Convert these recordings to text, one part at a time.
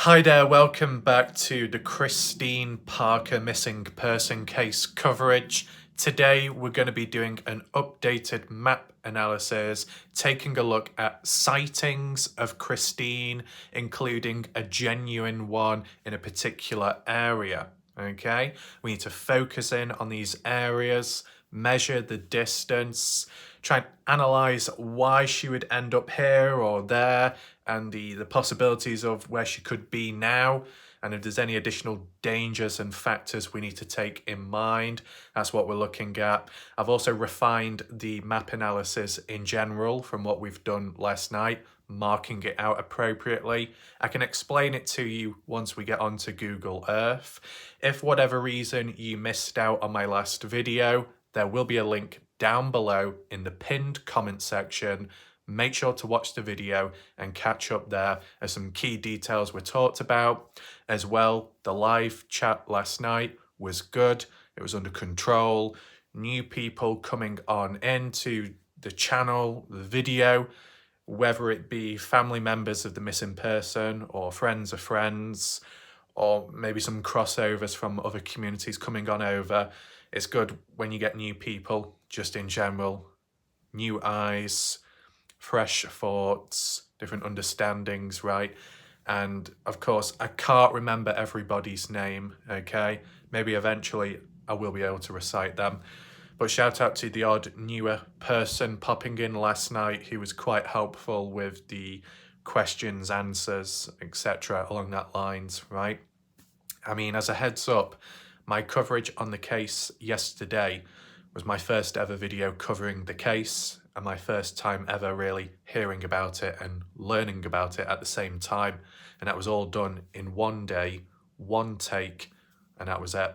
Hi there, welcome back to the Christine Parker missing person case coverage. Today we're going to be doing an updated map analysis, taking a look at sightings of Christine, including a genuine one in a particular area. Okay, we need to focus in on these areas, measure the distance, try and analyze why she would end up here or there, and the possibilities of where she could be now, and if there's any additional dangers and factors we need to take in mind. That's what we're looking at. I've also refined the map analysis in general from what we've done last night, marking it out appropriately. I can explain it to you once we get onto Google Earth. If for whatever reason you missed out on my last video, there will be a link down below in the pinned comment section. Make sure to watch the video and catch up there as some key details were talked about. As well, the live chat last night was good. It was under control. New people coming on into the channel, the video, whether it be family members of the missing person or friends of friends, or maybe some crossovers from other communities coming on over. It's good when you get new people, just in general, new eyes, fresh thoughts, different understandings, right? And of course, I can't remember everybody's name, okay? Maybe eventually I will be able to recite them. But shout out to the odd newer person popping in last night who was quite helpful with the questions, answers, etc. along that lines, right? I mean, as a heads up, my coverage on the case yesterday was my first ever video covering the case and my first time ever really hearing about it and learning about it at the same time. And that was all done in one day, one take, and that was it.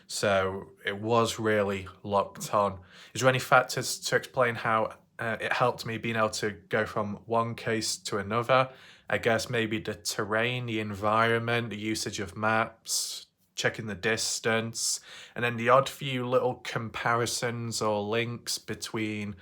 So it was really locked on. Is there any factors to explain how it helped me being able to go from one case to another? I guess maybe the terrain, the environment, the usage of maps, checking the distance, and then the odd few little comparisons or links between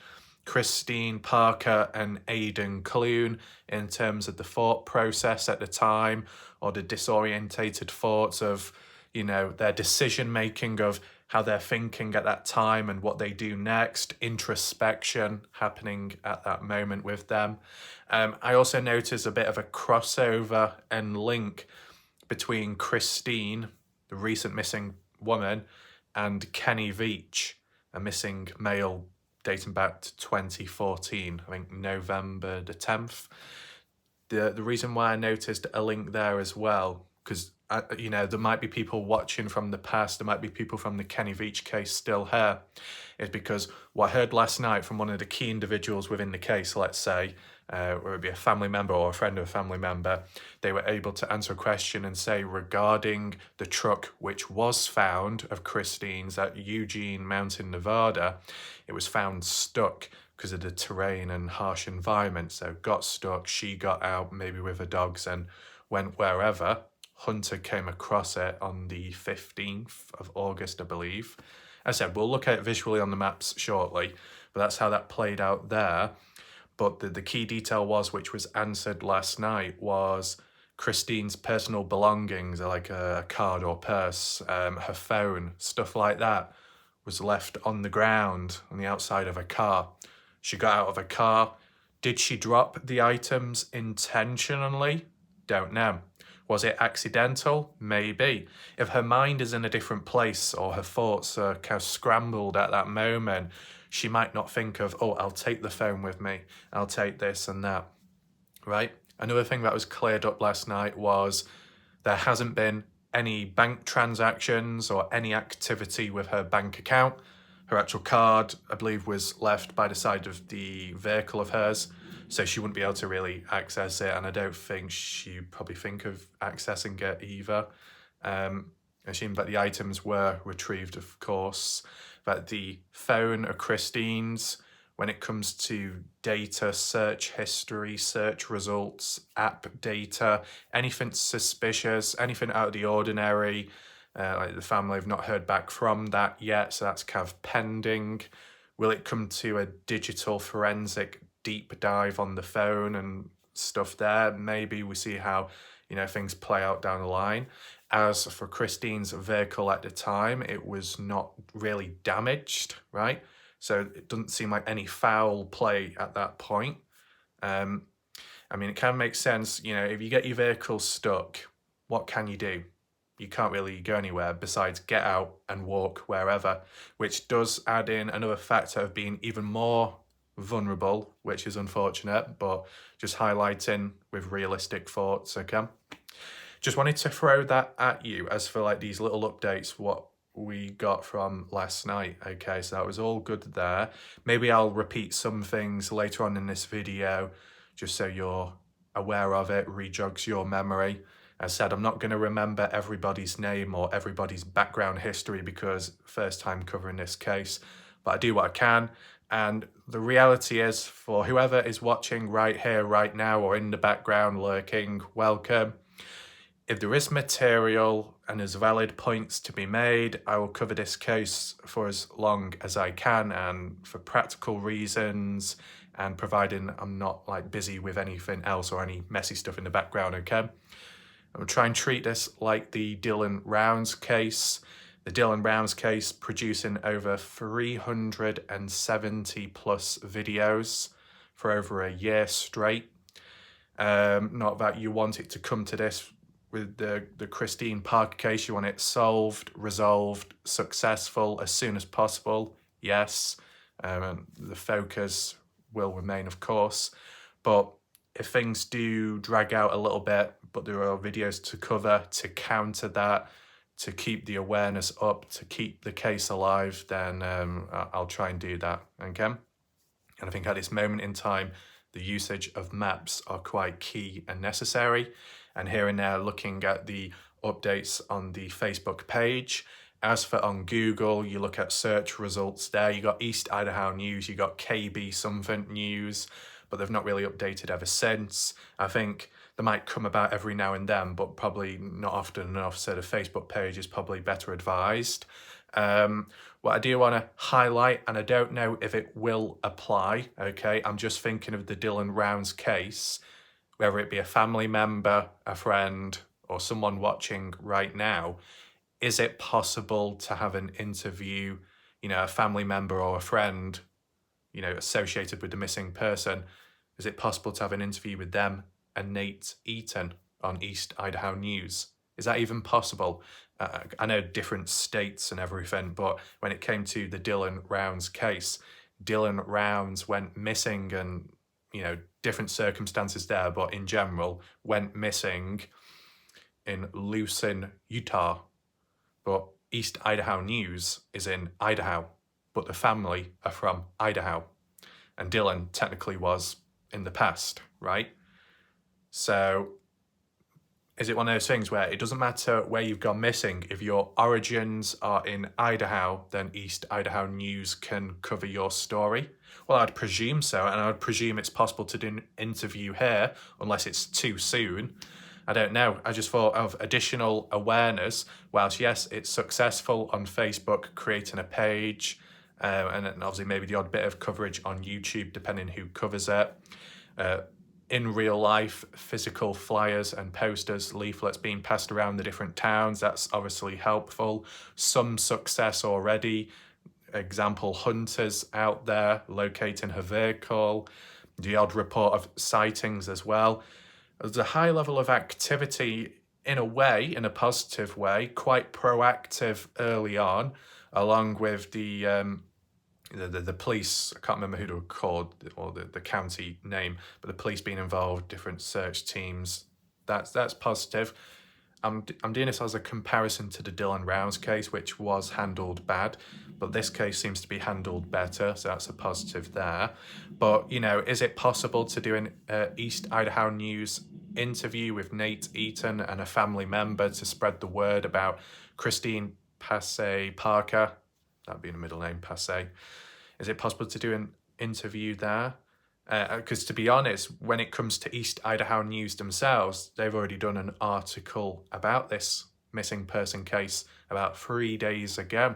Christine Parker and Aidan Clune in terms of the thought process at the time, or the disorientated thoughts of, you know, their decision making of how they're thinking at that time and what they do next, introspection happening at that moment with them. I also noticed a bit of a crossover and link between Christine, the recent missing woman, and Kenny Veach, a missing male dating back to 2014, I think November the 10th. The reason why I noticed a link there as well, because you know, there might be people watching from the past, there might be people from the Kenny Veach case still here, is because what I heard last night from one of the key individuals within the case, let's say, whether it be a family member or a friend of a family member, they were able to answer a question and say regarding the truck which was found of Christine's at Eugene Mountain, Nevada, it was found stuck because of the terrain and harsh environment. So got stuck, she got out maybe with her dogs and went wherever. Hunter came across it on the 15th of August, I believe. As I said, we'll look at it visually on the maps shortly, but that's how that played out there. But the key detail was, which was answered last night, was Christine's personal belongings, like a card or purse, her phone, stuff like that, was left on the ground on the outside of her car. She got out of her car. Did she drop the items intentionally? Don't know. Was it accidental? Maybe. If her mind is in a different place or her thoughts are kind of scrambled at that moment, she might not think of, oh, I'll take the phone with me. I'll take this and that, right? Another thing that was cleared up last night was there hasn't been any bank transactions or any activity with her bank account. Her actual card, I believe, was left by the side of the vehicle of hers, so she wouldn't be able to really access it, and I don't think she'd probably think of accessing it either. I assume that the items were retrieved, of course, that the phone of Christine's, when it comes to data, search history, search results, app data, anything suspicious, anything out of the ordinary, like the family have not heard back from that yet, so that's kind of pending. Will it come to a digital forensic deep dive on the phone and stuff there? Maybe we see how, things play out down the line. As for Christine's vehicle at the time, it was not really damaged, right? So it doesn't seem like any foul play at that point. I mean, it can make sense, if you get your vehicle stuck, what can you do? You can't really go anywhere besides get out and walk wherever, which does add in another factor of being even more vulnerable, which is unfortunate, but just highlighting with realistic thoughts, okay? Just wanted to throw that at you as for like these little updates, what we got from last night, okay? So that was all good there. Maybe I'll repeat some things later on in this video, just so you're aware of it, rejogs your memory. As I said, I'm not going to remember everybody's name or everybody's background history because first time covering this case, but I do what I can. And the reality is, for whoever is watching right here, right now, or in the background lurking, welcome. If there is material and there's valid points to be made, I will cover this case for as long as I can, and for practical reasons, and providing I'm not like busy with anything else or any messy stuff in the background, okay? I'm try and treat this like the Dylan Rounds case. The Dylan Rounds case producing over 370 plus videos for over a year straight. Not that you want it to come to this with the Christine Parker case. You want it solved, resolved, successful as soon as possible. Yes, and the focus will remain, of course. But if things do drag out a little bit, but there are videos to cover to counter that, to keep the awareness up, to keep the case alive, then I'll try and do that, okay? And I think at this moment in time, the usage of maps are quite key and necessary. And here and there, looking at the updates on the Facebook page. As for on Google, you look at search results there, you got East Idaho News, you got KB something news, but they've not really updated ever since. I think they might come about every now and then, but probably not often enough, so the Facebook page is probably better advised. What I do want to highlight, and I don't know if it will apply, okay, I'm just thinking of the Dylan Rounds case, whether it be a family member, a friend, or someone watching right now, is it possible to have an interview, a family member or a friend, associated with the missing person? Is it possible to have an interview with them and Nate Eaton on East Idaho News? Is that even possible? I know different states and everything, but when it came to the Dylan Rounds case, Dylan Rounds went missing and, different circumstances there, but in general, went missing in Lucin, Utah. But East Idaho News is in Idaho, but the family are from Idaho. And Dylan technically was in the past, right? So is it one of those things where it doesn't matter where you've gone missing, if your origins are in Idaho, then East Idaho News can cover your story? Well, I'd presume so, and I'd presume it's possible to do an interview here, unless it's too soon. I don't know. I just thought of additional awareness. Whilst yes, it's successful on Facebook, creating a page, and then obviously maybe the odd bit of coverage on YouTube, depending who covers it. In real life, physical flyers and posters, leaflets being passed around the different towns, that's obviously helpful. Some success already. Example, hunters out there locating her vehicle. The odd report of sightings as well. There's a high level of activity in a way, in a positive way, quite proactive early on, along with the police. I can't remember who they were called, or the county name, but the police being involved, different search teams. That's positive. I'm doing this as a comparison to the Dylan Rounds case, which was handled bad, but this case seems to be handled better, so that's a positive there. But, is it possible to do an East Idaho News interview with Nate Eaton and a family member to spread the word about Christine Passey Parker? That'd be in the middle name, Passey. Is it possible to do an interview there? Because to be honest, when it comes to East Idaho News themselves, they've already done an article about this missing person case about 3 days ago.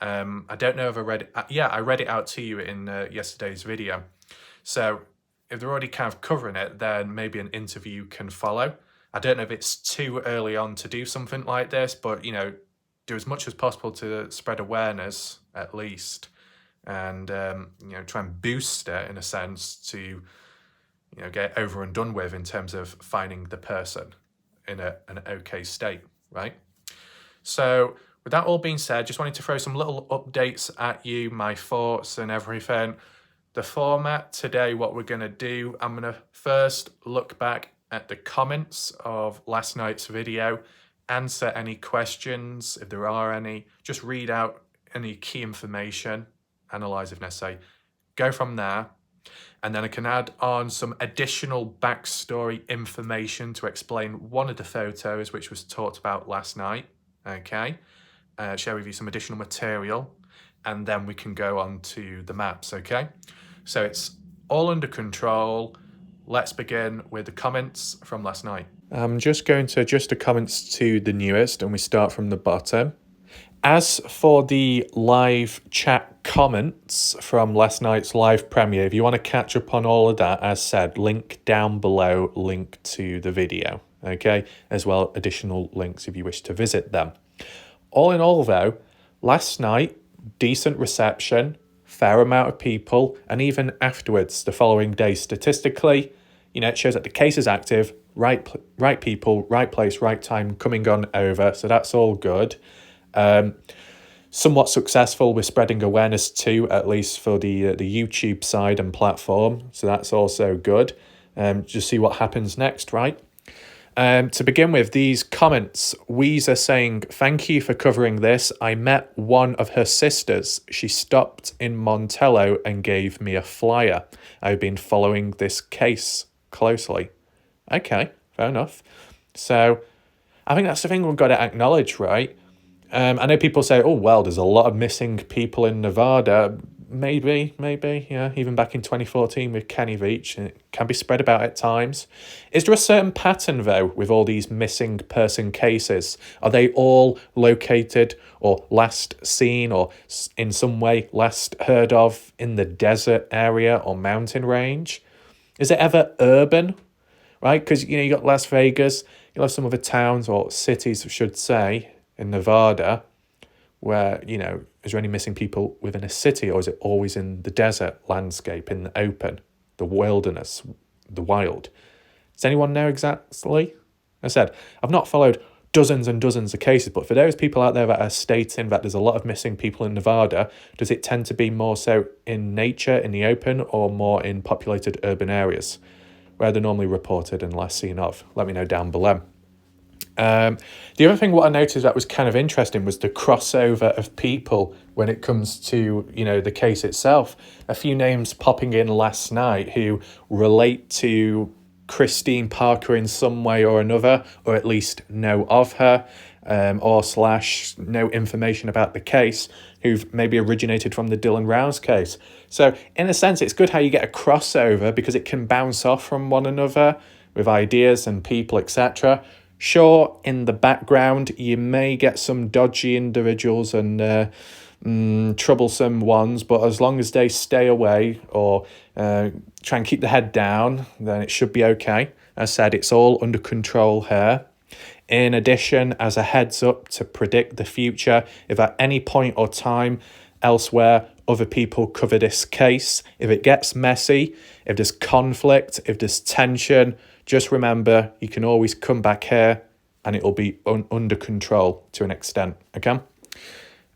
I don't know if I read it. I read it out to you in yesterday's video. So if they're already kind of covering it, then maybe an interview can follow. I don't know if it's too early on to do something like this, but, do as much as possible to spread awareness at least, and, try and boost it in a sense to, get over and done with in terms of finding the person in an okay state, right? So with that all being said, just wanted to throw some little updates at you, my thoughts and everything. The format today, what we're going to do, I'm going to first look back at the comments of last night's video, answer any questions if there are any, just read out any key information, analyse if necessary, go from there. And then I can add on some additional backstory information to explain one of the photos which was talked about last night, okay? Share with you some additional material, and then we can go on to the maps, okay? So it's all under control. Let's begin with the comments from last night. I'm just going to adjust the comments to the newest, and we start from the bottom. As for the live chat comments from last night's live premiere, if you want to catch up on all of that, as said, link down below, link to the video, okay? As well, additional links if you wish to visit them. All in all, though, last night, decent reception, fair amount of people, and even afterwards, the following day, statistically, it shows that the case is active, right people, right place, right time, coming on over, so that's all good. Somewhat successful with spreading awareness too, at least for the YouTube side and platform, so that's also good. Just see what happens next, right? To begin with, these comments, Weezer saying, thank you for covering this. I met one of her sisters. She stopped in Montello and gave me a flyer. I've been following this case closely. Okay, fair enough. So I think that's the thing we've got to acknowledge, right? I know people say, oh, well, there's a lot of missing people in Nevada. Maybe, yeah. Even back in 2014 with Kenny Veach, it can be spread about at times. Is there a certain pattern, though, with all these missing person cases? Are they all located or last seen or in some way last heard of in the desert area or mountain range? Is it ever urban, right? Because, you got Las Vegas, you'll have some other towns or cities, I should say, in Nevada, where, is there any missing people within a city, or is it always in the desert landscape, in the open, the wilderness, the wild? Does anyone know exactly? I said, I've not followed dozens and dozens of cases, but for those people out there that are stating that there's a lot of missing people in Nevada, does it tend to be more so in nature, in the open, or more in populated urban areas, where they're normally reported and less seen of? Let me know down below. The other thing what I noticed that was kind of interesting was the crossover of people when it comes to, the case itself. A few names popping in last night who relate to Christine Parker in some way or another, or at least know of her, or / know information about the case, who've maybe originated from the Dylan Rouse case. So in a sense, it's good how you get a crossover because it can bounce off from one another with ideas and people, etc. Sure, in the background, you may get some dodgy individuals and troublesome ones, but as long as they stay away or try and keep the head down, then it should be okay. As I said, it's all under control here. In addition, as a heads up to predict the future, if at any point or time elsewhere other people cover this case, if it gets messy, if there's conflict, if there's tension, just remember, you can always come back here and it'll be under control to an extent, okay?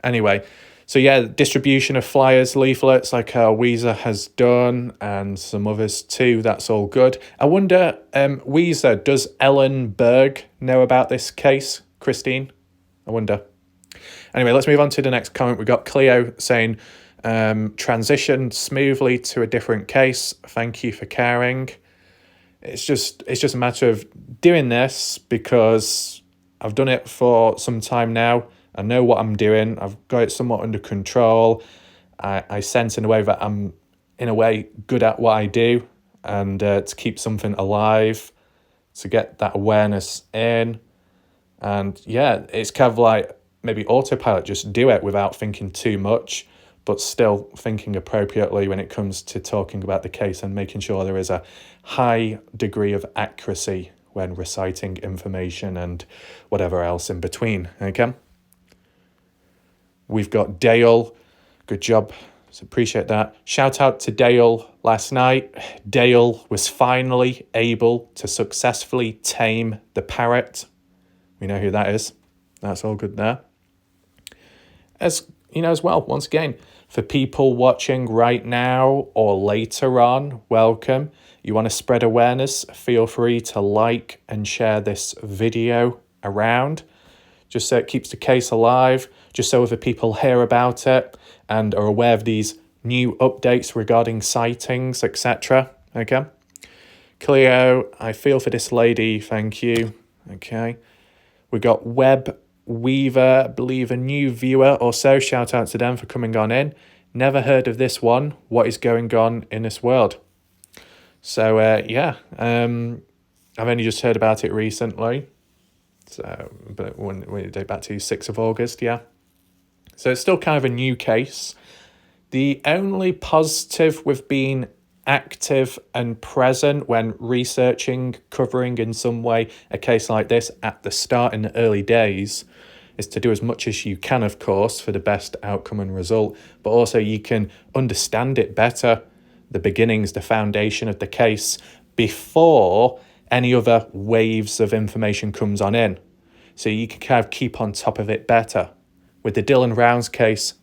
Anyway, so yeah, distribution of flyers, leaflets like Weezer has done and some others too, that's all good. I wonder, Weezer, does Ellen Berg know about this case, Christine? I wonder. Anyway, let's move on to the next comment. We've got Cleo saying, transition smoothly to a different case. Thank you for caring. It's just a matter of doing this because I've done it for some time now. I know what I'm doing. I've got it somewhat under control. I sense in a way that I'm, in a way, good at what I do, and to keep something alive, to get that awareness in. And yeah, it's kind of like maybe autopilot, just do it without thinking too much, but still thinking appropriately when it comes to talking about the case and making sure there is a high degree of accuracy when reciting information and whatever else in between, okay? We've got Dale. Good job. So appreciate that. Shout out to Dale last night. Dale was finally able to successfully tame the parrot. We know who that is. That's all good there. As you know, as well, once again, for people watching right now or later on, welcome. You want to spread awareness, feel free to like and share this video around, just so it keeps the case alive, just so other people hear about it and are aware of these new updates regarding sightings, etc. Okay. Cleo, I feel for this lady, thank you. Okay. We got Web Weaver, I believe a new viewer or so. Shout out to them for coming on in. Never heard of this one. What is going on in this world? So, I've only just heard about it recently. So, but when it date back to 6th of August, yeah. So it's still kind of a new case. The only positive with being active and present when researching, covering in some way a case like this at the start in the early days is to do as much as you can, of course, for the best outcome and result, but also you can understand it better, the beginnings, the foundation of the case, before any other waves of information comes on in. So you can kind of keep on top of it better. With the Dylan Rounds case,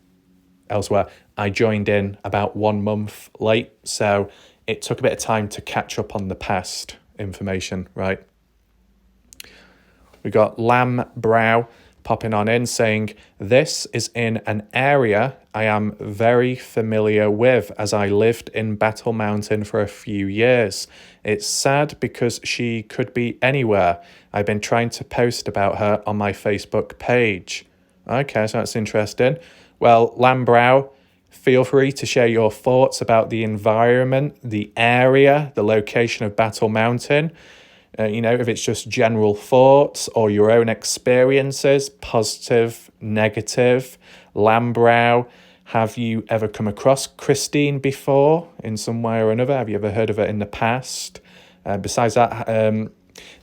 elsewhere, I joined in about 1 month late, so it took a bit of time to catch up on the past information, right? We got Lamb Brow popping on in saying, this is in an area I am very familiar with as I lived in Battle Mountain for a few years. It's sad because she could be anywhere. I've been trying to post about her on my Facebook page. Okay, so that's interesting. Well, Lambrow, feel free to share your thoughts about the environment, the area, the location of Battle Mountain. If it's just general thoughts or your own experiences, positive, negative. Lambrow, have you ever come across Christine before in some way or another? Have you ever heard of her in the past? Besides that,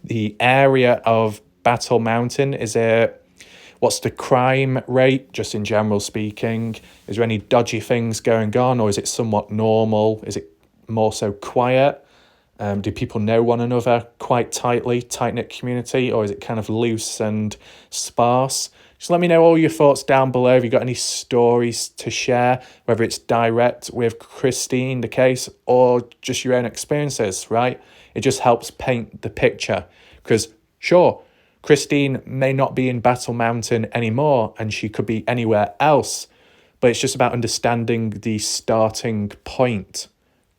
the area of Battle Mountain, what's the crime rate, just in general speaking? Is there any dodgy things going on, or is it somewhat normal? Is it more so quiet? Do people know one another quite tightly, tight-knit community, or is it kind of loose and sparse? Just let me know all your thoughts down below if you've got any stories to share, whether it's direct with Christine, the case, or just your own experiences, right? It just helps paint the picture. Because, sure, Christine may not be in Battle Mountain anymore, and she could be anywhere else, but it's just about understanding the starting point.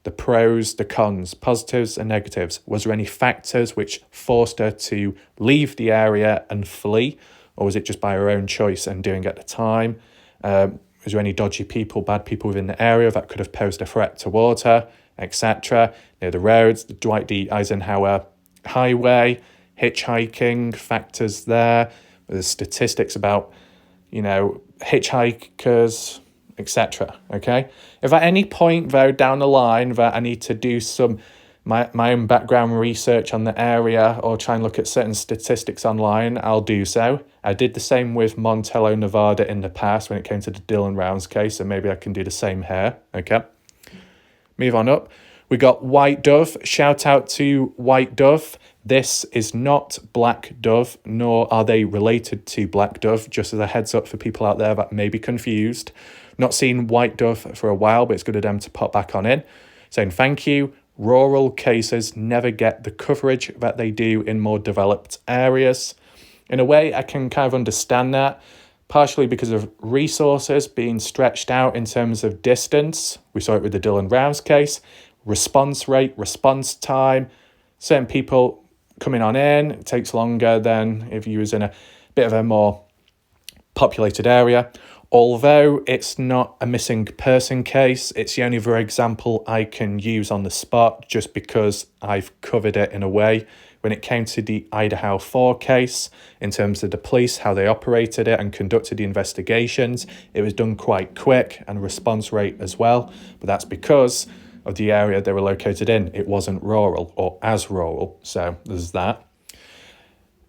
The pros, the cons, positives and negatives. Was there any factors which forced her to leave the area and flee? Or was it just by her own choice and doing at the time? Was there any dodgy people, bad people within the area that could have posed a threat towards her, etc.? Near the roads, the Dwight D. Eisenhower Highway, hitchhiking, factors there. There's statistics about, hitchhikers, etc. Okay. If at any point though down the line that I need to do my own background research on the area or try and look at certain statistics online, I'll do so. I did the same with Montello, Nevada in the past when it came to the Dylan Rounds case, and maybe I can do the same here. Okay. Move on up. We got White Dove. Shout out to White Dove. This is not Black Dove, nor are they related to Black Dove, just as a heads up for people out there that may be confused. Not seen White Dove for a while, but it's good of them to pop back on in. Saying thank you. Rural cases never get the coverage that they do in more developed areas. In a way, I can kind of understand that, partially because of resources being stretched out in terms of distance. We saw it with the Dylan Rounds case. Response rate, response time. Certain people coming on in, it takes longer than if you was in a bit of a more populated area. Although it's not a missing person case, it's the only other example I can use on the spot just because I've covered it in a way. When it came to the Idaho 4 case, in terms of the police, how they operated it and conducted the investigations, it was done quite quick and response rate as well. But that's because of the area they were located in. It wasn't rural or as rural, so there's that.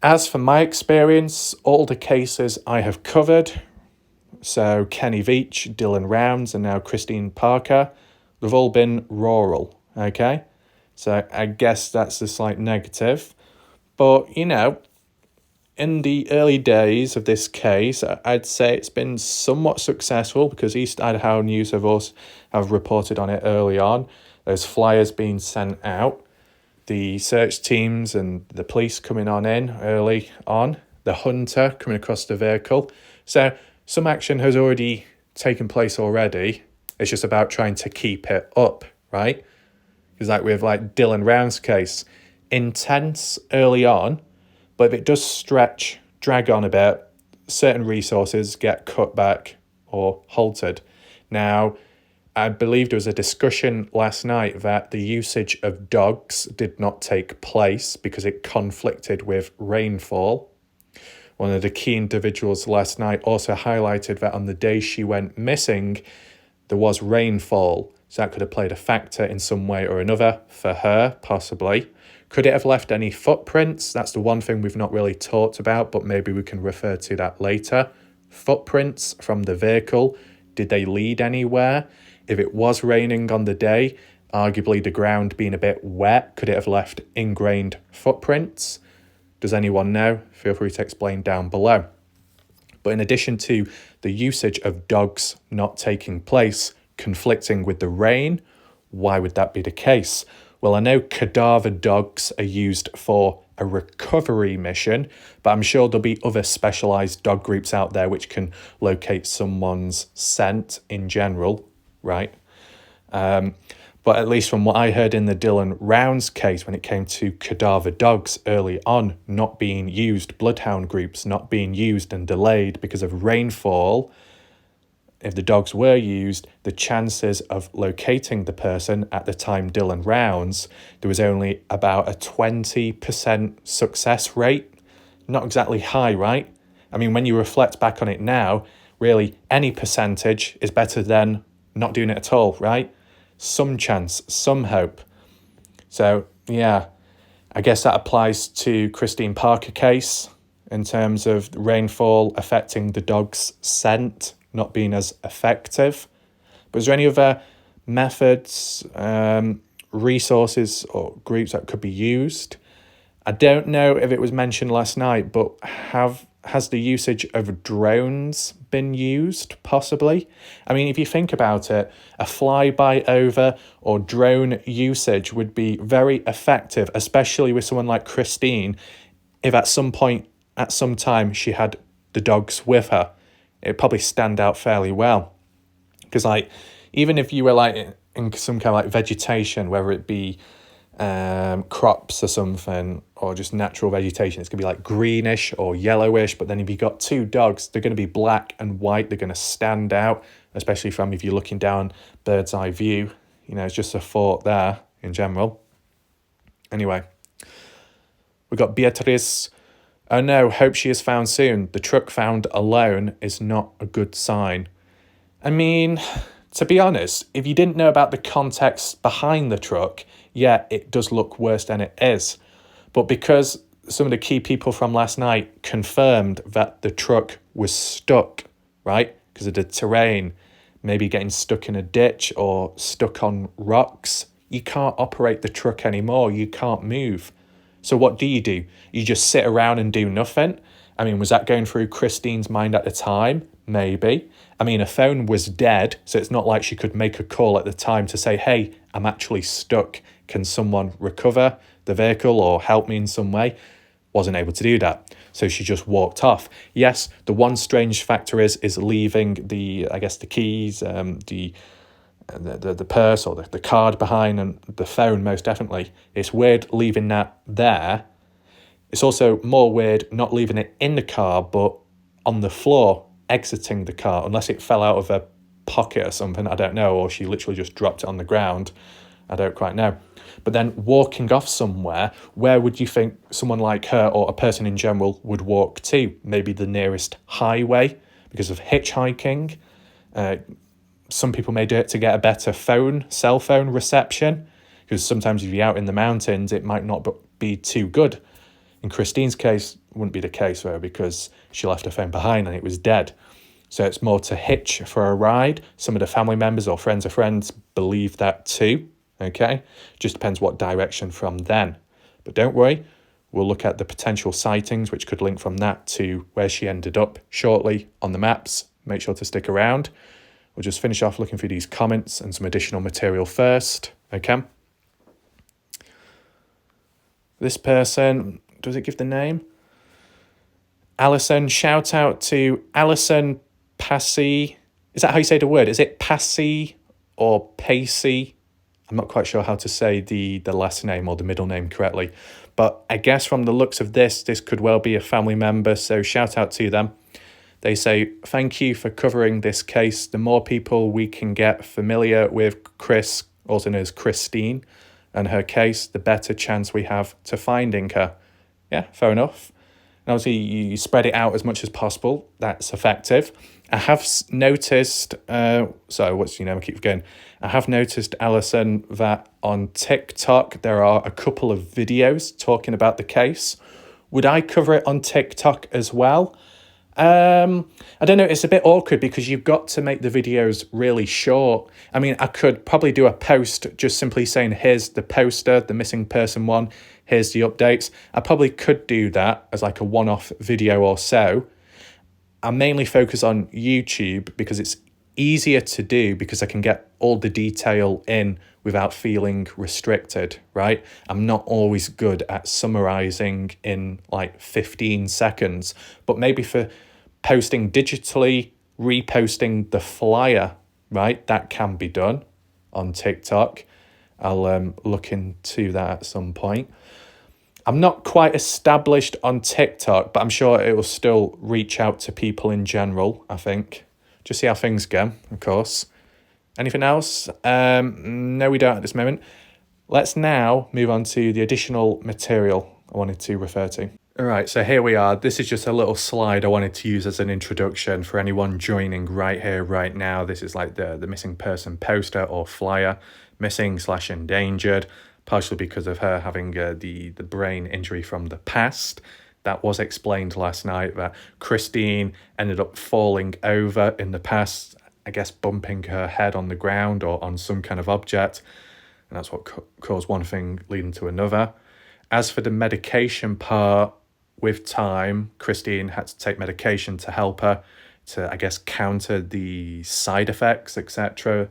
As for my experience, all the cases I have covered, so Kenny Veach, Dylan Rounds, and now Christine Parker, they've all been rural, okay? So I guess that's a slight negative. But, in the early days of this case, I'd say it's been somewhat successful because East Idaho News have reported on it early on. Those flyers being sent out, the search teams and the police coming on in early on, the hunter coming across the vehicle. So some action has already taken place already. It's just about trying to keep it up, right? Because with Dylan Round's case, intense early on, but if it does drag on a bit, certain resources get cut back or halted. Now, I believe there was a discussion last night that the usage of dogs did not take place because it conflicted with rainfall. One of the key individuals last night also highlighted that on the day she went missing, there was rainfall. So that could have played a factor in some way or another for her, possibly. Could it have left any footprints? That's the one thing we've not really talked about, but maybe we can refer to that later. Footprints from the vehicle. Did they lead anywhere? If it was raining on the day, arguably the ground being a bit wet, could it have left ingrained footprints? Does anyone know? Feel free to explain down below. But in addition to the usage of dogs not taking place, conflicting with the rain, why would that be the case? Well, I know cadaver dogs are used for a recovery mission, but I'm sure there'll be other specialised dog groups out there which can locate someone's scent in general, right? But at least from what I heard in the Dylan Rounds case, when it came to cadaver dogs early on not being used, bloodhound groups not being used and delayed because of rainfall, if the dogs were used, the chances of locating the person at the time Dylan Rounds, there was only about a 20% success rate. Not exactly high, right? I mean, when you reflect back on it now, really any percentage is better than not doing it at all, right? Some chance, some hope. So, yeah, I guess that applies to Christine Parker case in terms of rainfall affecting the dog's scent not being as effective. But is there any other methods, resources or groups that could be used? I don't know if it was mentioned last night, but has the usage of drones been used, possibly? I mean, if you think about it, a flyby over or drone usage would be very effective, especially with someone like Christine, if at some point, at some time, she had the dogs with her. It'd probably stand out fairly well. Because even if you were in some kind of vegetation, whether it be crops or something, or just natural vegetation, it's going to be greenish or yellowish. But then if you got two dogs, they're going to be black and white. They're going to stand out, especially from if you're looking down bird's eye view. It's just a thought there in general. Anyway, we got Beatriz. Oh no, hope she is found soon. The truck found alone is not a good sign. I mean, to be honest, if you didn't know about the context behind the truck, yeah, it does look worse than it is. But because some of the key people from last night confirmed that the truck was stuck, right? Because of the terrain, maybe getting stuck in a ditch or stuck on rocks, you can't operate the truck anymore. You can't move. So what do? You just sit around and do nothing? I mean, was that going through Christine's mind at the time? Maybe. I mean, her phone was dead, so it's not like she could make a call at the time to say, hey, I'm actually stuck. Can someone recover the vehicle or help me in some way? Wasn't able to do that. So she just walked off. Yes, the one strange factor is leaving the keys, the purse or the card behind, and the phone most definitely. It's weird leaving that there. It's also more weird not leaving it in the car but on the floor, exiting the car, unless it fell out of her pocket or something, I don't know, or she literally just dropped it on the ground. I don't quite know. But then walking off somewhere, where would you think someone like her or a person in general would walk to? Maybe the nearest highway because of hitchhiking. Some people may do it to get a better cell phone reception, because sometimes if you're out in the mountains, it might not be too good. In Christine's case, wouldn't be the case though, because she left her phone behind and it was dead. So it's more to hitch for a ride. Some of the family members or friends of friends believe that too, okay? Just depends what direction from then. But don't worry, we'll look at the potential sightings, which could link from that to where she ended up shortly on the maps. Make sure to stick around. We'll just finish off looking through these comments and some additional material first, okay? This person, does it give the name? Alison, shout out to Alison Passey. Is that how you say the word? Is it Passey or Passey? I'm not quite sure how to say the last name or the middle name correctly. But I guess from the looks of this could well be a family member. So shout out to them. They say, thank you for covering this case. The more people we can get familiar with Chris, also known as Christine, and her case, the better chance we have to finding her. Yeah, fair enough. And obviously, you spread it out as much as possible. That's effective. I have noticed, I keep going. I have noticed, Alison, that on TikTok, there are a couple of videos talking about the case. Would I cover it on TikTok as well? I don't know, it's a bit awkward because you've got to make the videos really short. I mean, I could probably do a post just simply saying, here's the poster, the missing person one, here's the updates. I probably could do that as like a one-off video or so. I mainly focus on YouTube because it's easier to do because I can get all the detail in without feeling restricted, right? I'm not always good at summarizing in like 15 seconds, but maybe for posting digitally, reposting the flyer, right? That can be done on TikTok. I'll look into that at some point. I'm not quite established on TikTok, but I'm sure it will still reach out to people in general, I think. Just see how things go, of course. Anything else? No, we don't at this moment. Let's now move on to the additional material I wanted to refer to. All right, so here we are. This is just a little slide I wanted to use as an introduction for anyone joining right here, right now. This is like the missing person poster or flyer, missing/endangered, partially because of her having the brain injury from the past. That was explained last night that Christine ended up falling over in the past, I guess bumping her head on the ground or on some kind of object. And that's what caused one thing leading to another. As for the medication part, with time, Christine had to take medication to help her to, I guess, counter the side effects, etc.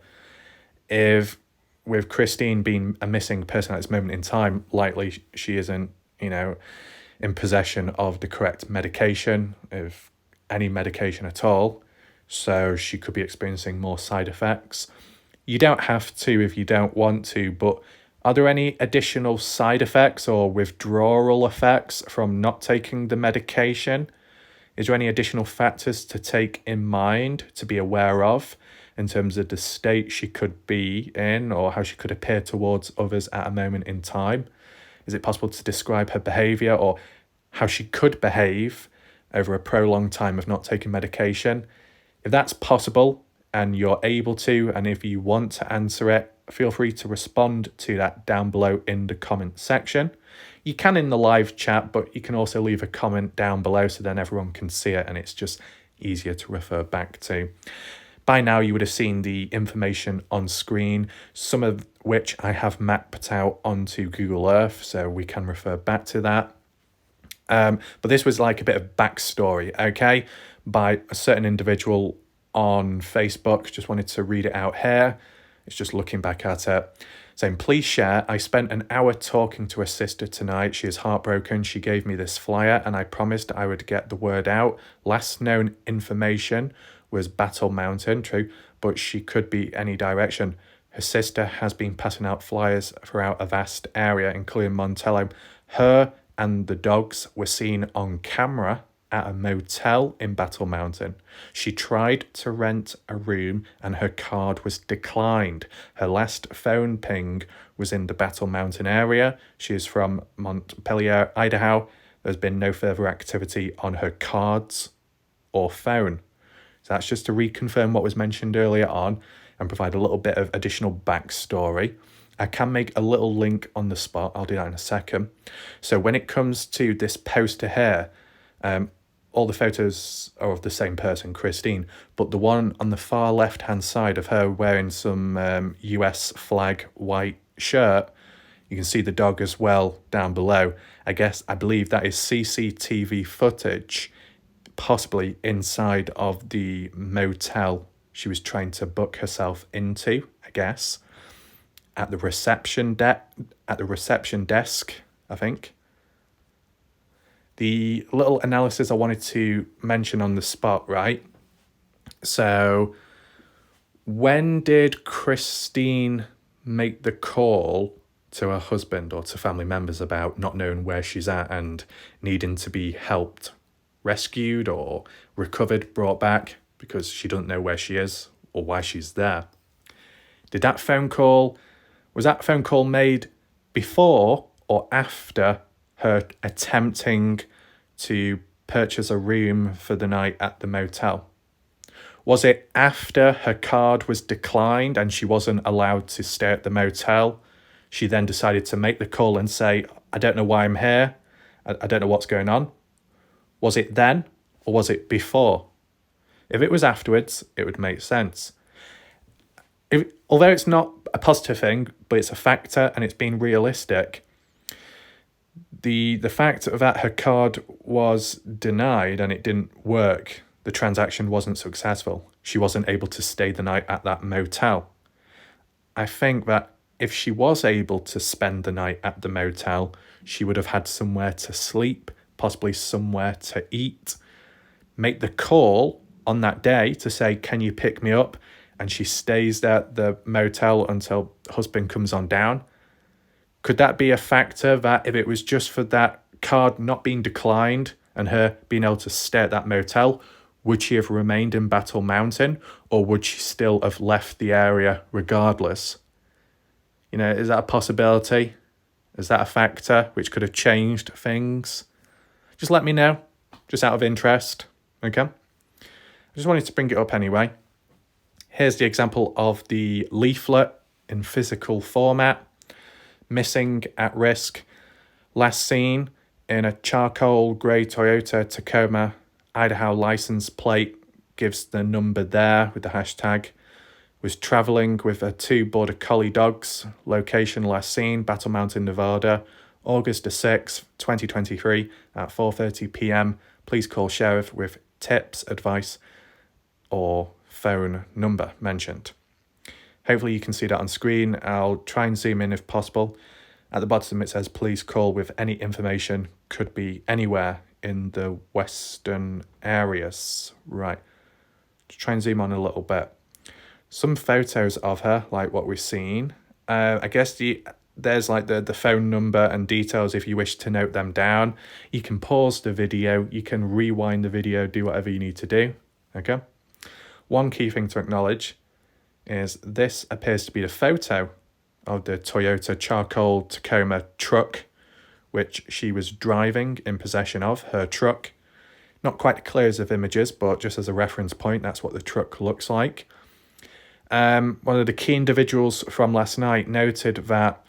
If with Christine being a missing person at this moment in time, likely she isn't, in possession of the correct medication, if any medication at all. So she could be experiencing more side effects. You don't have to if you don't want to, but are there any additional side effects or withdrawal effects from not taking the medication? Is there any additional factors to take in mind, to be aware of, in terms of the state she could be in or how she could appear towards others at a moment in time? Is it possible to describe her behaviour or how she could behave over a prolonged time of not taking medication? If that's possible and you're able to, and if you want to answer it, feel free to respond to that down below in the comment section. You can in the live chat, but you can also leave a comment down below so then everyone can see it and it's just easier to refer back to. By now you would have seen the information on screen, some of which I have mapped out onto Google Earth, so we can refer back to that. But this was like a bit of backstory, okay, by a certain individual on Facebook. Just wanted to read it out here. It's just looking back at it, saying, please share. I spent an hour talking to her sister tonight. She is heartbroken. She gave me this flyer and I promised I would get the word out. Last known information was Battle Mountain, true, but she could be any direction. Her sister has been passing out flyers throughout a vast area, including Montello. Her and the dogs were seen on camera at a motel in Battle Mountain. She tried to rent a room and her card was declined. Her last phone ping was in the Battle Mountain area. She is from Montpelier, Idaho. There's been no further activity on her cards or phone. So that's just to reconfirm what was mentioned earlier on and provide a little bit of additional backstory. I can make a little link on the spot. I'll do that in a second. So when it comes to this poster here, All the photos are of the same person, Christine, but the one on the far left-hand side of her wearing some US flag white shirt, you can see the dog as well down below. I believe that is CCTV footage, possibly inside of the motel she was trying to book herself into, I guess, at the reception desk, I think. The little analysis I wanted to mention on the spot, right? So, when did Christine make the call to her husband or to family members about not knowing where she's at and needing to be helped, rescued or recovered, brought back because she doesn't know where she is or why she's there? Was that phone call made before or after her attempting to purchase a room for the night at the motel? Was it after her card was declined and she wasn't allowed to stay at the motel? She then decided to make the call and say, I don't know why I'm here. I don't know what's going on. Was it then or was it before? If it was afterwards, it would make sense. Although it's not a positive thing, but it's a factor and it's being realistic, the fact that her card was denied and it didn't work, the transaction wasn't successful. She wasn't able to stay the night at that motel. I think that if she was able to spend the night at the motel, she would have had somewhere to sleep, possibly somewhere to eat, make the call on that day to say, can you pick me up? And she stays at the motel until husband comes on down. Could that be a factor that if it was just for that card not being declined and her being able to stay at that motel, would she have remained in Battle Mountain or would she still have left the area regardless? Is that a possibility? Is that a factor which could have changed things? Just let me know, just out of interest, okay? I just wanted to bring it up anyway. Here's the example of the leaflet in physical format. Missing at risk. Last seen in a charcoal grey Toyota Tacoma. Idaho license plate gives the number there with the hashtag. Was travelling with her 2 border collie dogs. Location last seen, Battle Mountain, Nevada, August the 6th, 2023 at 4:30 p.m. Please call sheriff with tips, advice, or phone number mentioned. Hopefully you can see that on screen. I'll try and zoom in if possible. At the bottom it says please call with any information. Could be anywhere in the western areas. Right. Just try and zoom on a little bit. Some photos of her, like what we've seen. I guess there's like the phone number and details if you wish to note them down. You can pause the video. You can rewind the video, do whatever you need to do. Okay. One key thing to acknowledge is this appears to be the photo of the Toyota charcoal Tacoma truck, which she was driving in possession of, her truck. Not quite clear as of images, but just as a reference point, that's what the truck looks like. One of the key individuals from last night noted that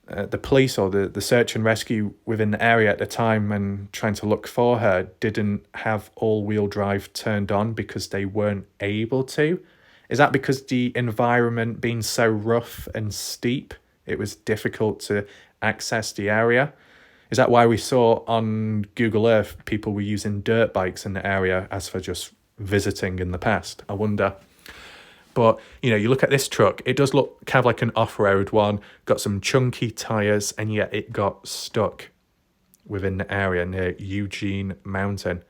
the police or the search and rescue within the area at the time when trying to look for her didn't have all-wheel drive turned on because they weren't able to. Is that because the environment being so rough and steep, it was difficult to access the area? Is that why we saw on Google Earth people were using dirt bikes in the area as for just visiting in the past? I wonder. But, you look at this truck, it does look kind of like an off-road one, got some chunky tyres, and yet it got stuck within the area near Eugene Mountain.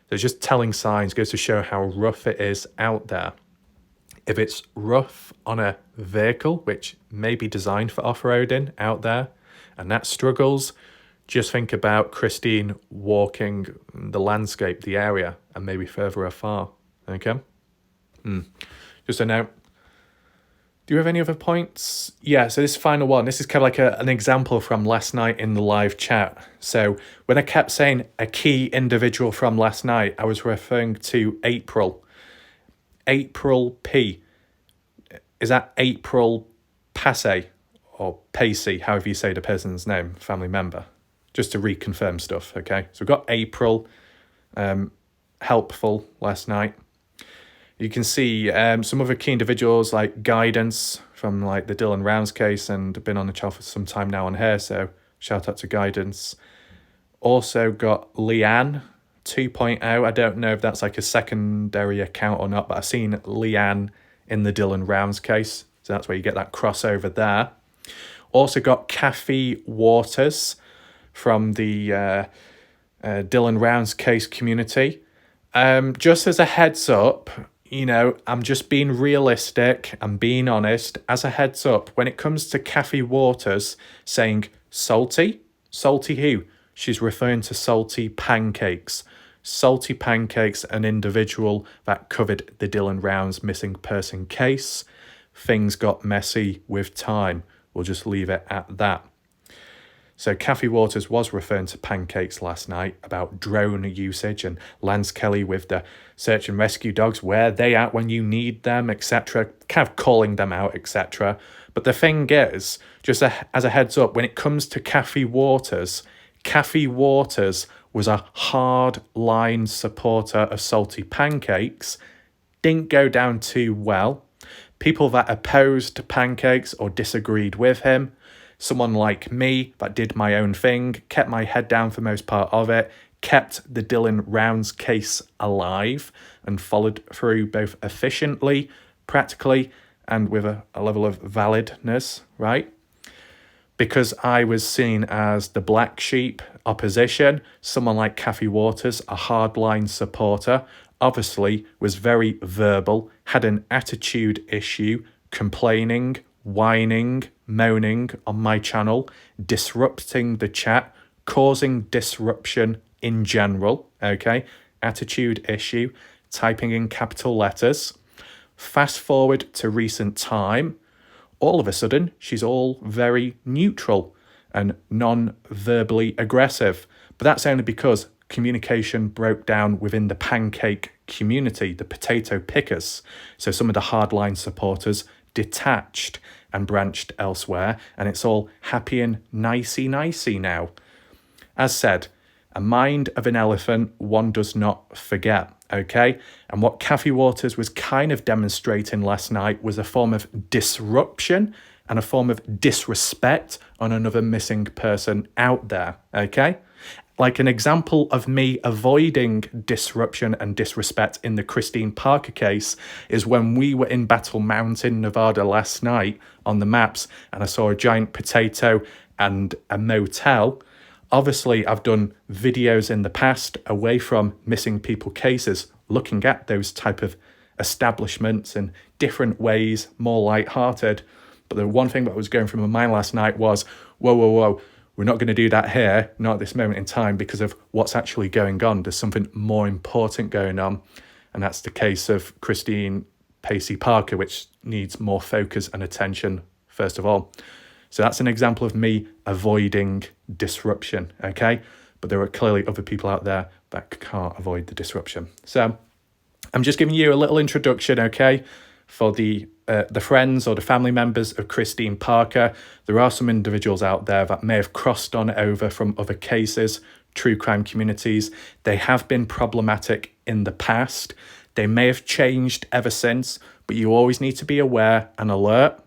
So it's just telling signs, goes to show how rough it is out there. If it's rough on a vehicle, which may be designed for off-roading out there, and that struggles, just think about Christine walking the landscape, the area, and maybe further afar, okay? Just a note. Do you have any other points? Yeah, so this final one, this is kind of like an example from last night in the live chat. So when I kept saying a key individual from last night, I was referring to April. April P. Is that April Passey or Passey, however you say the person's name, family member? Just to reconfirm stuff, okay? So we've got April, helpful last night. You can see some other key individuals like Guidance from like the Dylan Rounds case, and been on the channel for some time now on here, so shout out to Guidance. Also got Leanne 2.0. I don't know if that's like a secondary account or not, but I've seen Leanne in the Dylan Rounds case, so that's where you get that crossover there. Also got Kathy Waters from the Dylan Rounds case community. Just as a heads up, you know, I'm just being realistic, I'm being honest. As a heads up, when it comes to Kathy Waters saying salty who? She's referring to Salty Pancakes. Salty Pancakes, an individual that covered the Dylan Rounds missing person case. Things got messy with time. We'll just leave it at that. So Kathy Waters was referring to Pancakes last night about drone usage, and Lance Kelly with the search and rescue dogs, where they at when you need them, etc. Kind of calling them out, etc. But the thing is, just as a heads up, when it comes to Kathy Waters was a hard-line supporter of Salty Pancakes. Didn't go down too well. People that opposed Pancakes or disagreed with him, someone like me that did my own thing, kept my head down for most part of it, kept the Dylan Rounds case alive and followed through both efficiently, practically, and with a level of validness, right? Because I was seen as the black sheep opposition, someone like Kathy Waters, a hardline supporter, obviously was very verbal, had an attitude issue, complaining, whining, moaning on my channel, disrupting the chat, causing disruption in general, okay? Attitude issue, typing in capital letters. Fast forward to recent time, all of a sudden, she's all very neutral and non-verbally aggressive. But that's only because communication broke down within the pancake community, the potato pickers. So some of the hardline supporters detached and branched elsewhere, and it's all happy and nicey now. As said, a mind of an elephant one does not forget, okay? And what Kathy Waters was kind of demonstrating last night was a form of disruption and a form of disrespect on another missing person out there, okay? Like an example of me avoiding disruption and disrespect in the Christine Parker case is when we were in Battle Mountain, Nevada last night on the maps, and I saw a giant potato and a motel. Obviously, I've done videos in the past away from missing people cases, looking at those type of establishments in different ways, more light-hearted. But the one thing that was going through my mind last night was, whoa, we're not going to do that here, not at this moment in time, because of what's actually going on. There's something more important going on, and that's the case of Christine Passey Parker, which needs more focus and attention, first of all. So that's an example of me avoiding disruption, okay? But there are clearly other people out there that can't avoid the disruption. So I'm just giving you a little introduction, okay, for the friends or the family members of Christine Parker. There are some individuals out there that may have crossed on over from other cases, true crime communities. They have been problematic in the past. They may have changed ever since, but you always need to be aware and alert.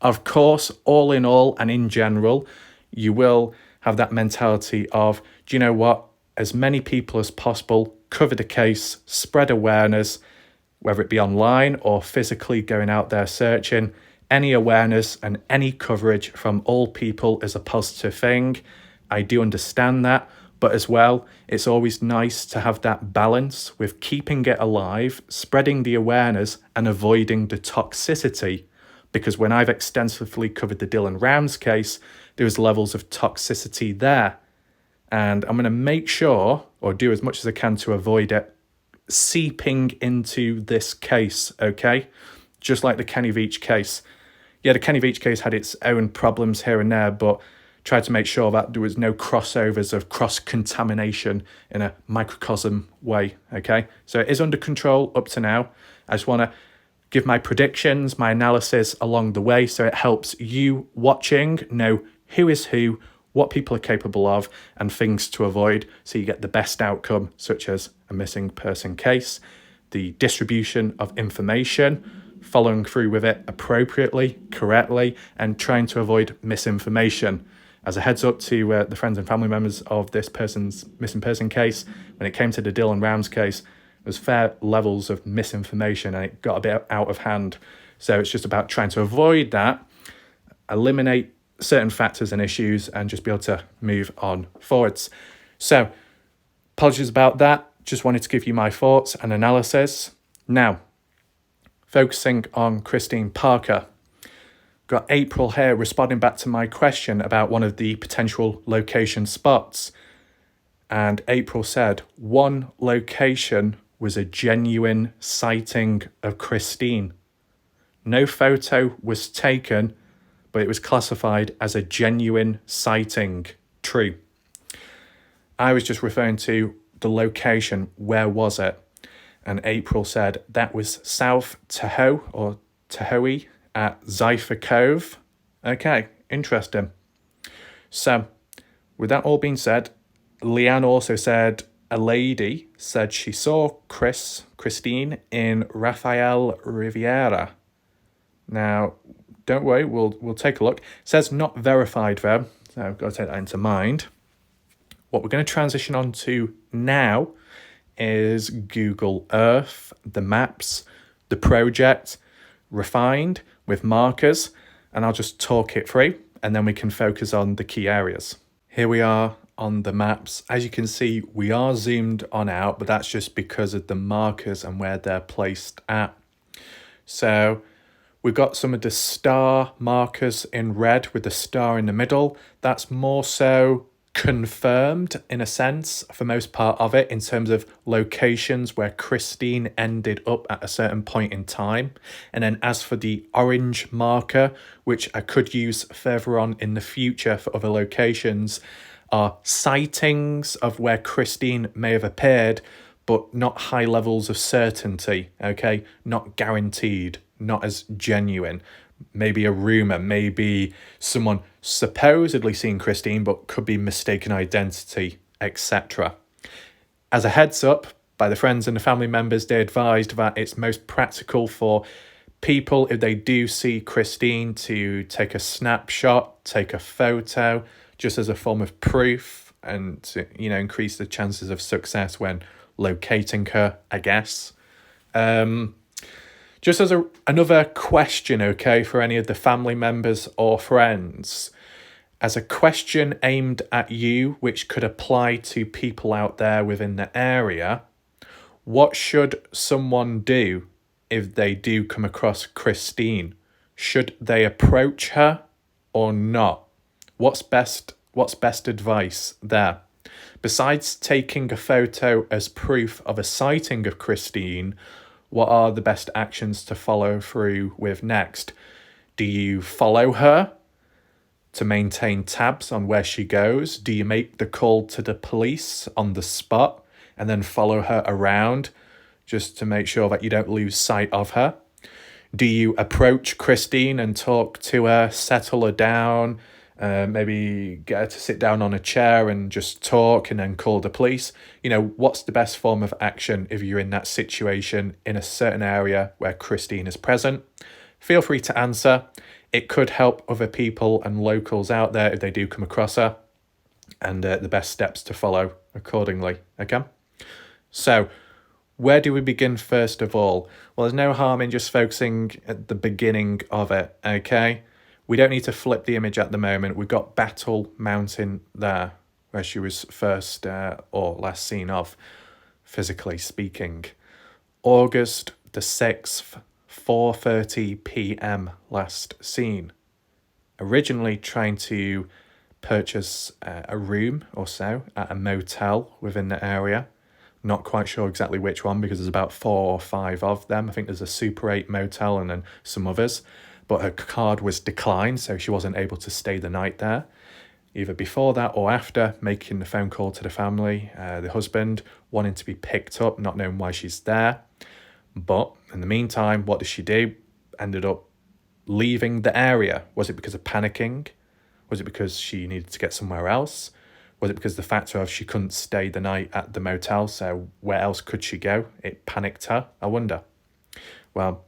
Of course, all in all and in general, you will have that mentality of, do you know what? As many people as possible, cover the case, spread awareness, whether it be online or physically going out there searching. Any awareness and any coverage from all people is a positive thing. I do understand that, but as well, it's always nice to have that balance with keeping it alive, spreading the awareness and avoiding the toxicity. Because when I've extensively covered the Dylan Rounds case, there was levels of toxicity there. And I'm going to make sure, or do as much as I can to avoid it seeping into this case, okay? Just like the Kenny Veach case. Yeah, the Kenny Veach case had its own problems here and there, but tried to make sure that there was no crossovers of cross-contamination in a microcosm way, okay? So it is under control up to now. I just want to give my predictions, my analysis along the way, so it helps you watching know who is who, what people are capable of, and things to avoid, so you get the best outcome, such as a missing person case, the distribution of information, following through with it appropriately, correctly, and trying to avoid misinformation. As a heads up to the friends and family members of this person's missing person case, when it came to the Dylan Rounds case, there was fair levels of misinformation and it got a bit out of hand. So it's just about trying to avoid that, eliminate certain factors and issues, and just be able to move on forwards. So apologies about that. Just wanted to give you my thoughts and analysis. Now, focusing on Christine Parker. Got April here responding back to my question about one of the potential location spots. And April said, one location was a genuine sighting of Christine. No photo was taken, but it was classified as a genuine sighting. True. I was just referring to the location. Where was it? And April said that was South Tahoe or Tahoe at Zypher Cove. Okay, interesting. So, with that all being said, Leanne also said a lady said she saw Christine in Rafael Riviera. Now, don't worry, we'll take a look. It says not verified though, so I've got to take that into mind. What we're going to transition on to now is Google Earth, the maps, the project, refined with markers, and I'll just talk it through and then we can focus on the key areas. Here we are on the maps. As you can see, we are zoomed on out, but that's just because of the markers and where they're placed at. So we've got some of the star markers in red with the star in the middle. That's more so confirmed in a sense for most part of it in terms of locations where Christine ended up at a certain point in time. And then as for the orange marker, which I could use further on in the future for other locations, are sightings of where Christine may have appeared, but not high levels of certainty, okay? Not guaranteed, not as genuine. Maybe a rumour, maybe someone supposedly seen Christine but could be mistaken identity, etc. As a heads up, by the friends and the family members, they advised that it's most practical for people, if they do see Christine, to take a snapshot, take a photo, just as a form of proof and to, increase the chances of success when locating her, I guess. Just as another question, okay, for any of the family members or friends, as a question aimed at you, which could apply to people out there within the area, what should someone do if they do come across Christine? Should they approach her or not? What's best advice there? Besides taking a photo as proof of a sighting of Christine, what are the best actions to follow through with next? Do you follow her to maintain tabs on where she goes? Do you make the call to the police on the spot and then follow her around just to make sure that you don't lose sight of her? Do you approach Christine and talk to her, settle her down, maybe get her to sit down on a chair and just talk and then call the police? What's the best form of action if you're in that situation in a certain area where Christine is present? Feel free to answer. It could help other people and locals out there if they do come across her, and the best steps to follow accordingly, okay? So, where do we begin first of all? Well, there's no harm in just focusing at the beginning of it, okay? We don't need to flip the image at the moment. We've got Battle Mountain there, where she was first or last seen of, physically speaking. August the 6th, 4:30 p.m. last seen. Originally trying to purchase a room or so at a motel within the area. Not quite sure exactly which one because there's about 4 or 5 of them. I think there's a Super 8 motel and then some others. But her card was declined, so she wasn't able to stay the night there. Either before that or after, making the phone call to the family, the husband, wanting to be picked up, not knowing why she's there. But in the meantime, what does she do? Ended up leaving the area. Was it because of panicking? Was it because she needed to get somewhere else? Was it because the factor of she couldn't stay the night at the motel, so where else could she go? It panicked her, I wonder. Well,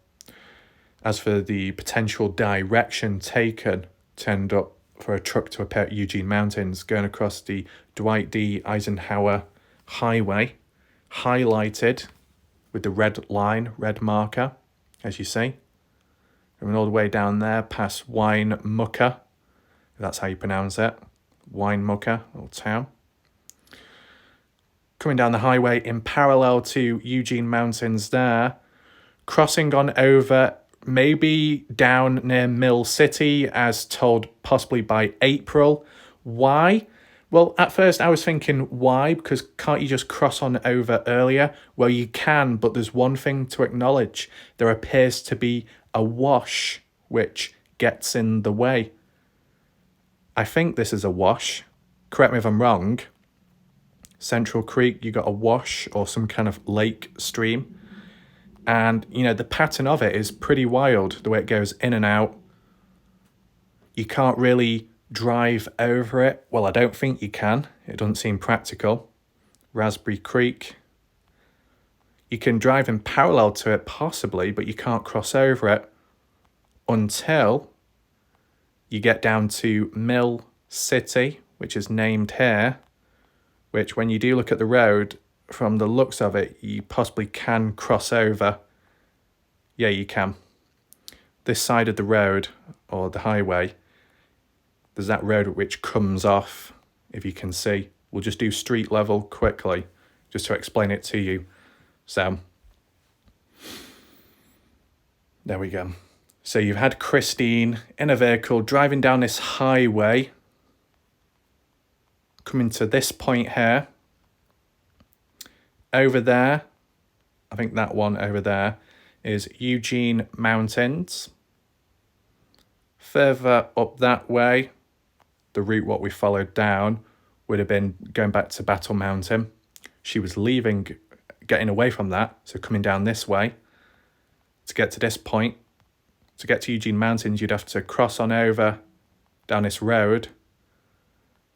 as for the potential direction taken, turned up for a truck to appear at Eugene Mountains, going across the Dwight D. Eisenhower Highway, highlighted with the red line, red marker, as you see. Going all the way down there past Wine Mucker, if that's how you pronounce it. Wine Mucker, little town. Coming down the highway in parallel to Eugene Mountains there, crossing on over, maybe down near Mill City, as told possibly by April. Why? Well, at first I was thinking, why? Because can't you just cross on over earlier? Well, you can, but there's one thing to acknowledge. There appears to be a wash which gets in the way. I think this is a wash. Correct me if I'm wrong. Central Creek, you got a wash or some kind of lake stream. And, you know, the pattern of it is pretty wild, the way it goes in and out. You can't really drive over it. Well, I don't think you can. It doesn't seem practical. Raspberry Creek. You can drive in parallel to it, possibly, but you can't cross over it until you get down to Mill City, which is named here, which when you do look at the road, from the looks of it, you possibly can cross over. Yeah, you can. This side of the road, or the highway, there's that road which comes off, if you can see. We'll just do street level quickly, just to explain it to you. So, there we go. So you've had Christine in a vehicle driving down this highway, coming to this point here. Over there, I think that one over there is Eugene Mountains. Further up that way, the route what we followed down would have been going back to Battle Mountain. She was leaving, getting away from that, so coming down this way to get to this point. To get to Eugene Mountains, you'd have to cross on over down this road.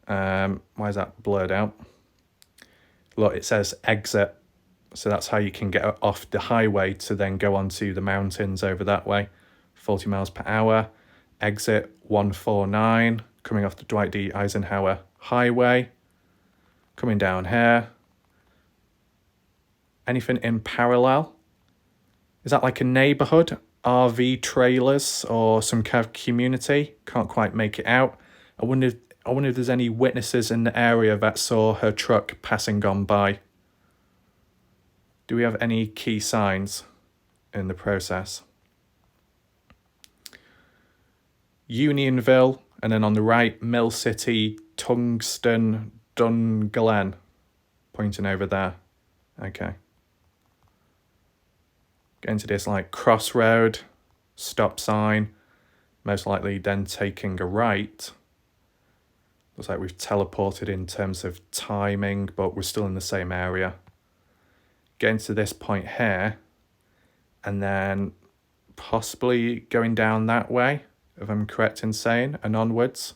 Why is that blurred out? Look, it says exit. So that's how you can get off the highway to then go onto the mountains over that way. 40 miles per hour. Exit 149, coming off the Dwight D. Eisenhower Highway. Coming down here. Anything in parallel? Is that like a neighborhood? RV trailers or some kind of community? Can't quite make it out. I wonder if there's any witnesses in the area that saw her truck passing on by. Do we have any key signs in the process? Unionville, and then on the right, Mill City, Tungsten, Dungalen, pointing over there. Okay. Getting to this like crossroad, stop sign, most likely then taking a right. Looks like we've teleported in terms of timing, but we're still in the same area. Getting to this point here, and then possibly going down that way, if I'm correct in saying, and onwards.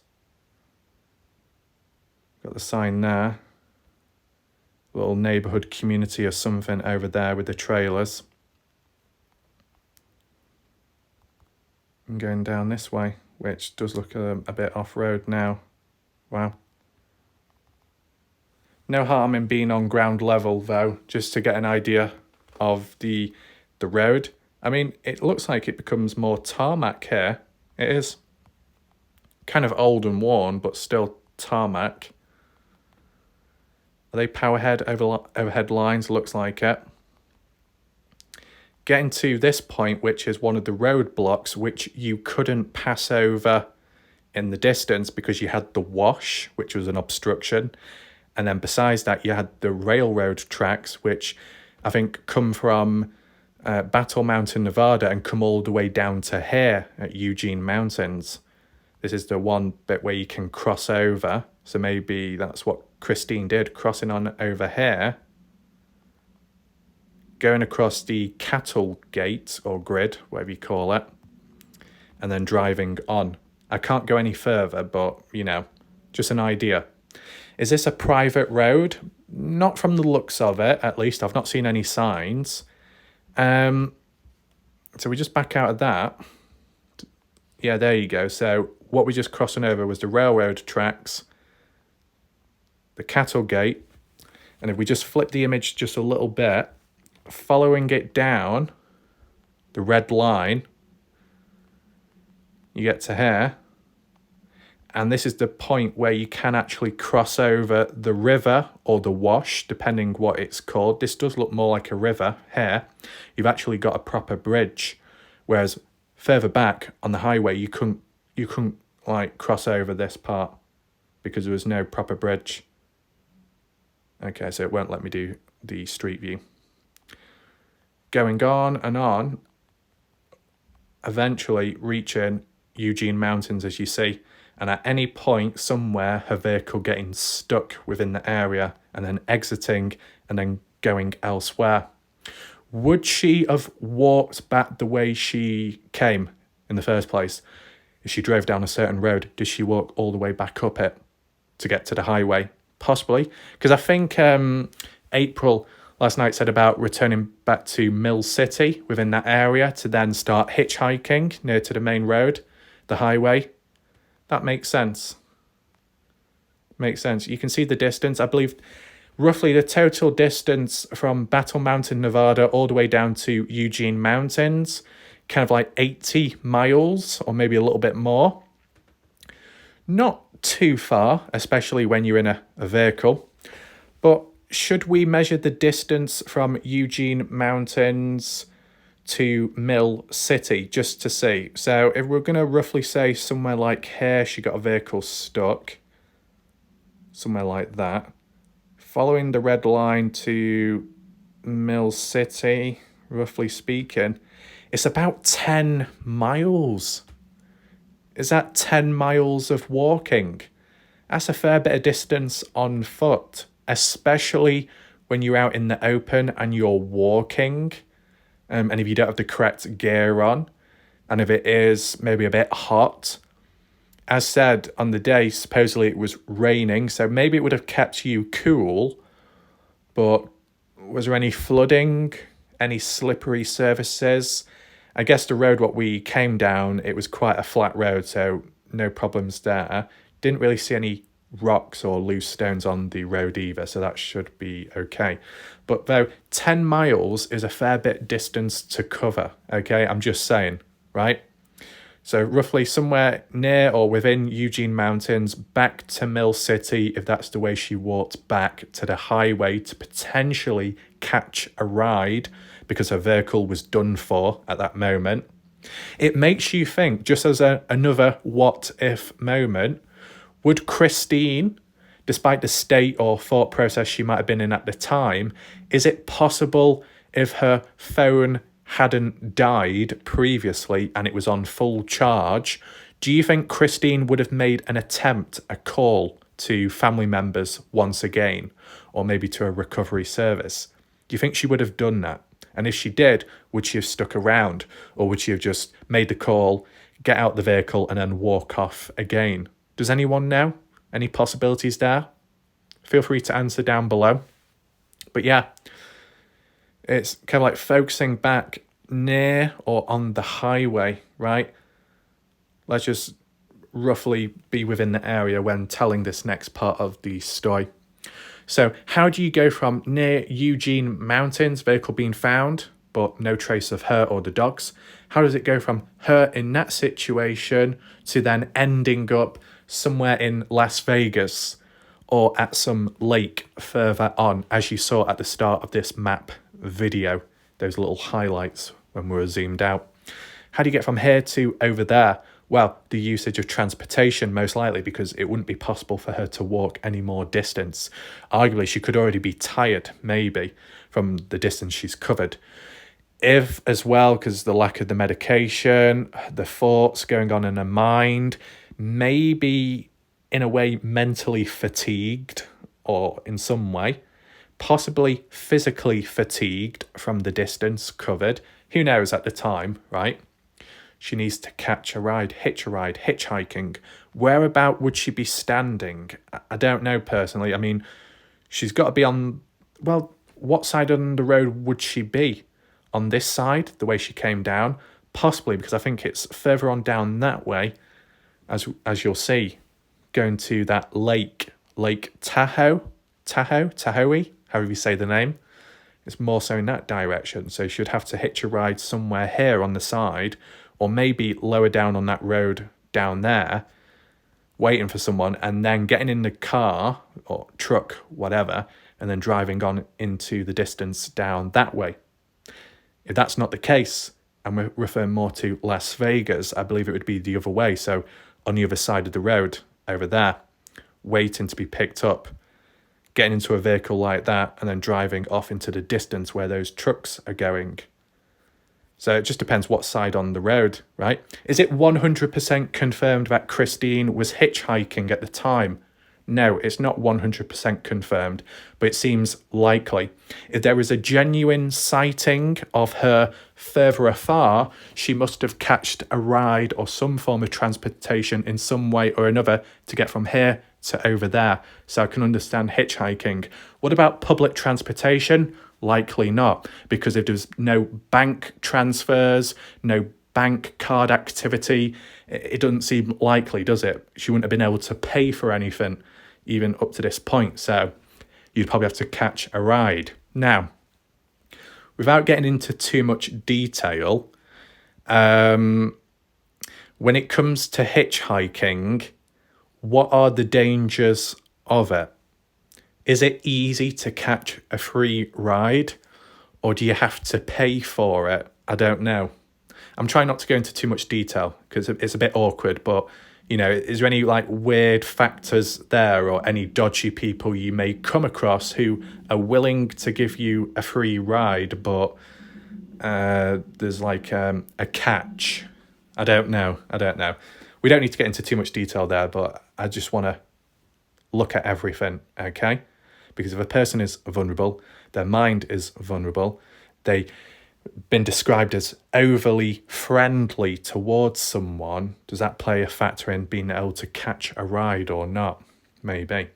Got the sign there. Little neighbourhood community or something over there with the trailers. And going down this way, which does look a bit off-road now. Wow. No harm in being on ground level, though, just to get an idea of the road. I mean, it looks like it becomes more tarmac here. It is kind of old and worn, but still tarmac. Are they powerhead overhead lines? Looks like it. Getting to this point, which is one of the roadblocks, which you couldn't pass over in the distance because you had the wash, which was an obstruction. And then besides that, you had the railroad tracks, which I think come from Battle Mountain, Nevada, and come all the way down to here at Eugene Mountains. This is the one bit where you can cross over. So maybe that's what Christine did, crossing on over here. Going across the cattle gate or grid, whatever you call it, and then driving on. I can't go any further, but, you know, just an idea. Is this a private road? Not from the looks of it, at least. I've not seen any signs. So we just back out of that. Yeah, there you go. So what we just crossing over was the railroad tracks, the cattle gate, and if we just flip the image just a little bit, following it down, the red line, you get to here, and this is the point where you can actually cross over the river or the wash, depending what it's called. This does look more like a river here. You've actually got a proper bridge, whereas further back on the highway, you couldn't like cross over this part because there was no proper bridge. Okay, so it won't let me do the street view. Going on and on, eventually reaching Eugene Mountains, as you see, and at any point somewhere her vehicle getting stuck within the area and then exiting and then going elsewhere. Would she have walked back the way she came in the first place? If she drove down a certain road, did she walk all the way back up it to get to the highway? Possibly, because I think April last night said about returning back to Mill City within that area to then start hitchhiking near to the main road, the highway. That makes sense. Makes sense. You can see the distance. I believe roughly the total distance from Battle Mountain, Nevada, all the way down to Eugene Mountains, kind of like 80 miles or maybe a little bit more. Not too far, especially when you're in a vehicle. But should we measure the distance from Eugene Mountains to Mill City just to see? So if we're going to roughly say somewhere like here, she got a vehicle stuck, somewhere like that, following the red line to Mill City, roughly speaking, it's about 10 miles. Is that 10 miles of walking? That's a fair bit of distance on foot, especially when you're out in the open and you're walking. And if you don't have the correct gear on, and if it is maybe a bit hot. As said, on the day, supposedly it was raining, so maybe it would have kept you cool. But was there any flooding? Any slippery surfaces? I guess the road what we came down, it was quite a flat road, so no problems there. Didn't really see any rocks or loose stones on the road either, so that should be okay. But though 10 miles is a fair bit distance to cover, okay? I'm just saying, right? So roughly somewhere near or within Eugene Mountains, back to Mill City, if that's the way she walked back to the highway to potentially catch a ride because her vehicle was done for at that moment. It makes you think, just as another what-if moment, would Christine, despite the state or thought process she might have been in at the time, is it possible if her phone hadn't died previously and it was on full charge, do you think Christine would have made an attempt, a call to family members once again, or maybe to a recovery service? Do you think she would have done that? And if she did, would she have stuck around, or would she have just made the call, get out the vehicle and then walk off again? Does anyone know? Any possibilities there? Feel free to answer down below. But yeah, it's kind of like focusing back near or on the highway, right? Let's just roughly be within the area when telling this next part of the story. So how do you go from near Eugene Mountains, vehicle being found, but no trace of her or the dogs? How does it go from her in that situation to then ending up somewhere in Las Vegas or at some lake further on, as you saw at the start of this map video, those little highlights when we were zoomed out? How do you get from here to over there? Well, the usage of transportation, most likely, because it wouldn't be possible for her to walk any more distance. Arguably, she could already be tired, maybe, from the distance she's covered. If, as well, because the lack of the medication, the thoughts going on in her mind, maybe, in a way, mentally fatigued, or in some way, possibly physically fatigued from the distance covered. Who knows at the time, right? she needs to catch a ride, hitchhiking. Whereabout would she be standing? I don't know personally. I mean, she's got to be on, well, what side on the road would she be? On this side, the way she came down? Possibly, because I think it's further on down that way, as you'll see, going to that Lake Tahoe, however you say the name. It's more so in that direction. So she'd have to hitch a ride somewhere here on the side, or maybe lower down on that road down there, waiting for someone, and then getting in the car or truck, whatever, and then driving on into the distance down that way. If that's not the case, and we're referring more to Las Vegas, I believe it would be the other way. So on the other side of the road, over there, waiting to be picked up, getting into a vehicle like that, and then driving off into the distance where those trucks are going. So it just depends what side on the road, right? Is it 100% confirmed that Christine was hitchhiking at the time? No, it's not 100% confirmed, but it seems likely. If there is a genuine sighting of her further afar, she must have catched a ride or some form of transportation in some way or another to get from here to over there. So I can understand hitchhiking. What about public transportation? Likely not, because if there's no bank transfers, no bank card activity, it doesn't seem likely, does it? She wouldn't have been able to pay for anything even up to this point, so you'd probably have to catch a ride. Now, without getting into too much detail, when it comes to hitchhiking, what are the dangers of it? Is it easy to catch a free ride, or do you have to pay for it? I don't know. I'm trying not to go into too much detail because it's a bit awkward, but you know, is there any like weird factors there, or any dodgy people you may come across who are willing to give you a free ride, but there's like a catch? I don't know. We don't need to get into too much detail there, but I just want to look at everything, okay? Because if a person is vulnerable, their mind is vulnerable, they've been described as overly friendly towards someone, does that play a factor in being able to catch a ride or not? Maybe.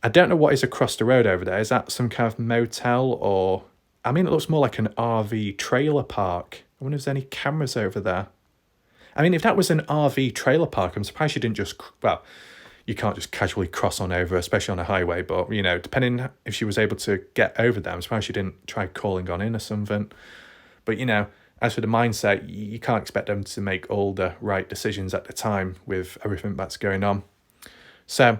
I don't know what is across the road over there. Is that some kind of motel, or... I mean, it looks more like an RV trailer park. I wonder if there's any cameras over there. I mean, if that was an RV trailer park, I'm surprised you didn't just... Well, you can't just casually cross on over, especially on a highway. But, you know, depending if she was able to get over there, I'm surprised she didn't try calling on in or something. But, you know, as for the mindset, you can't expect them to make all the right decisions at the time with everything that's going on. So,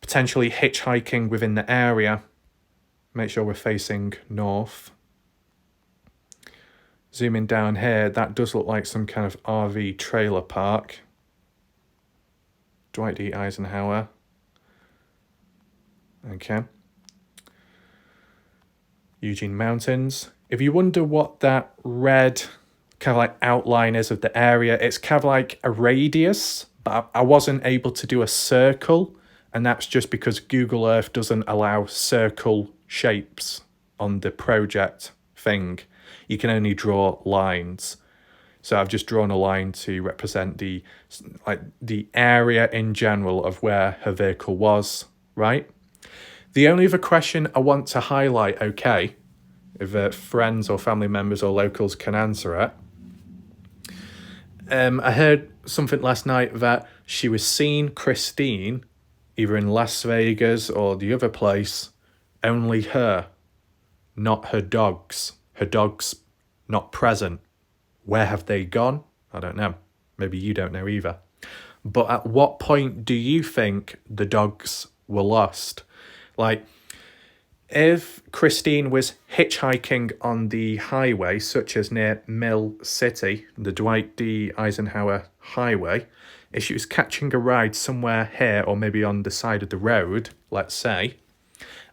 potentially hitchhiking within the area. Make sure we're facing north. Zooming down here, that does look like some kind of RV trailer park. Dwight D. Eisenhower. Okay. Eugene Mountains. If you wonder what that red kind of like outline is of the area, it's kind of like a radius, but I wasn't able to do a circle, and that's just because Google Earth doesn't allow circle shapes on the project thing. You can only draw lines. So I've just drawn a line to represent the area in general of where her vehicle was, right? The only other question I want to highlight, okay, if friends or family members or locals can answer it. I heard something last night that she was seen, Christine, either in Las Vegas or the other place, only her, not her dogs. Her dogs not present. Where have they gone? I don't know. Maybe you don't know either. But at what point do you think the dogs were lost? Like, if Christine was hitchhiking on the highway, such as near Mill City, the Dwight D. Eisenhower Highway, if she was catching a ride somewhere here or maybe on the side of the road, let's say,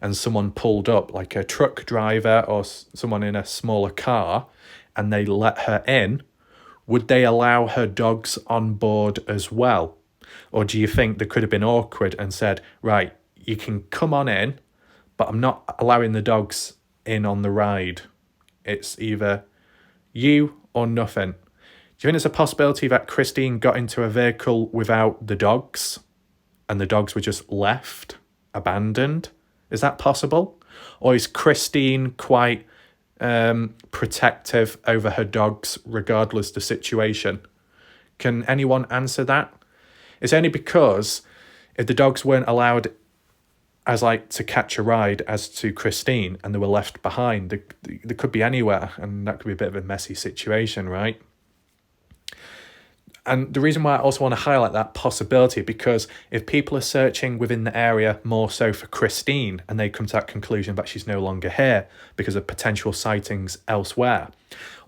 and someone pulled up, like a truck driver or someone in a smaller car, and they let her in, would they allow her dogs on board as well? Or do you think they could have been awkward and said, right, you can come on in, but I'm not allowing the dogs in on the ride. It's either you or nothing. Do you think there's a possibility that Christine got into a vehicle without the dogs and the dogs were just left, abandoned? Is that possible? Or is Christine quite protective over her dogs regardless the situation? Can anyone answer that? It's only because if the dogs weren't allowed as like to catch a ride as to Christine and they were left behind, they could be anywhere, and that could be a bit of a messy situation, right? And the reason why I also want to highlight that possibility, because if people are searching within the area more so for Christine and they come to that conclusion that she's no longer here because of potential sightings elsewhere,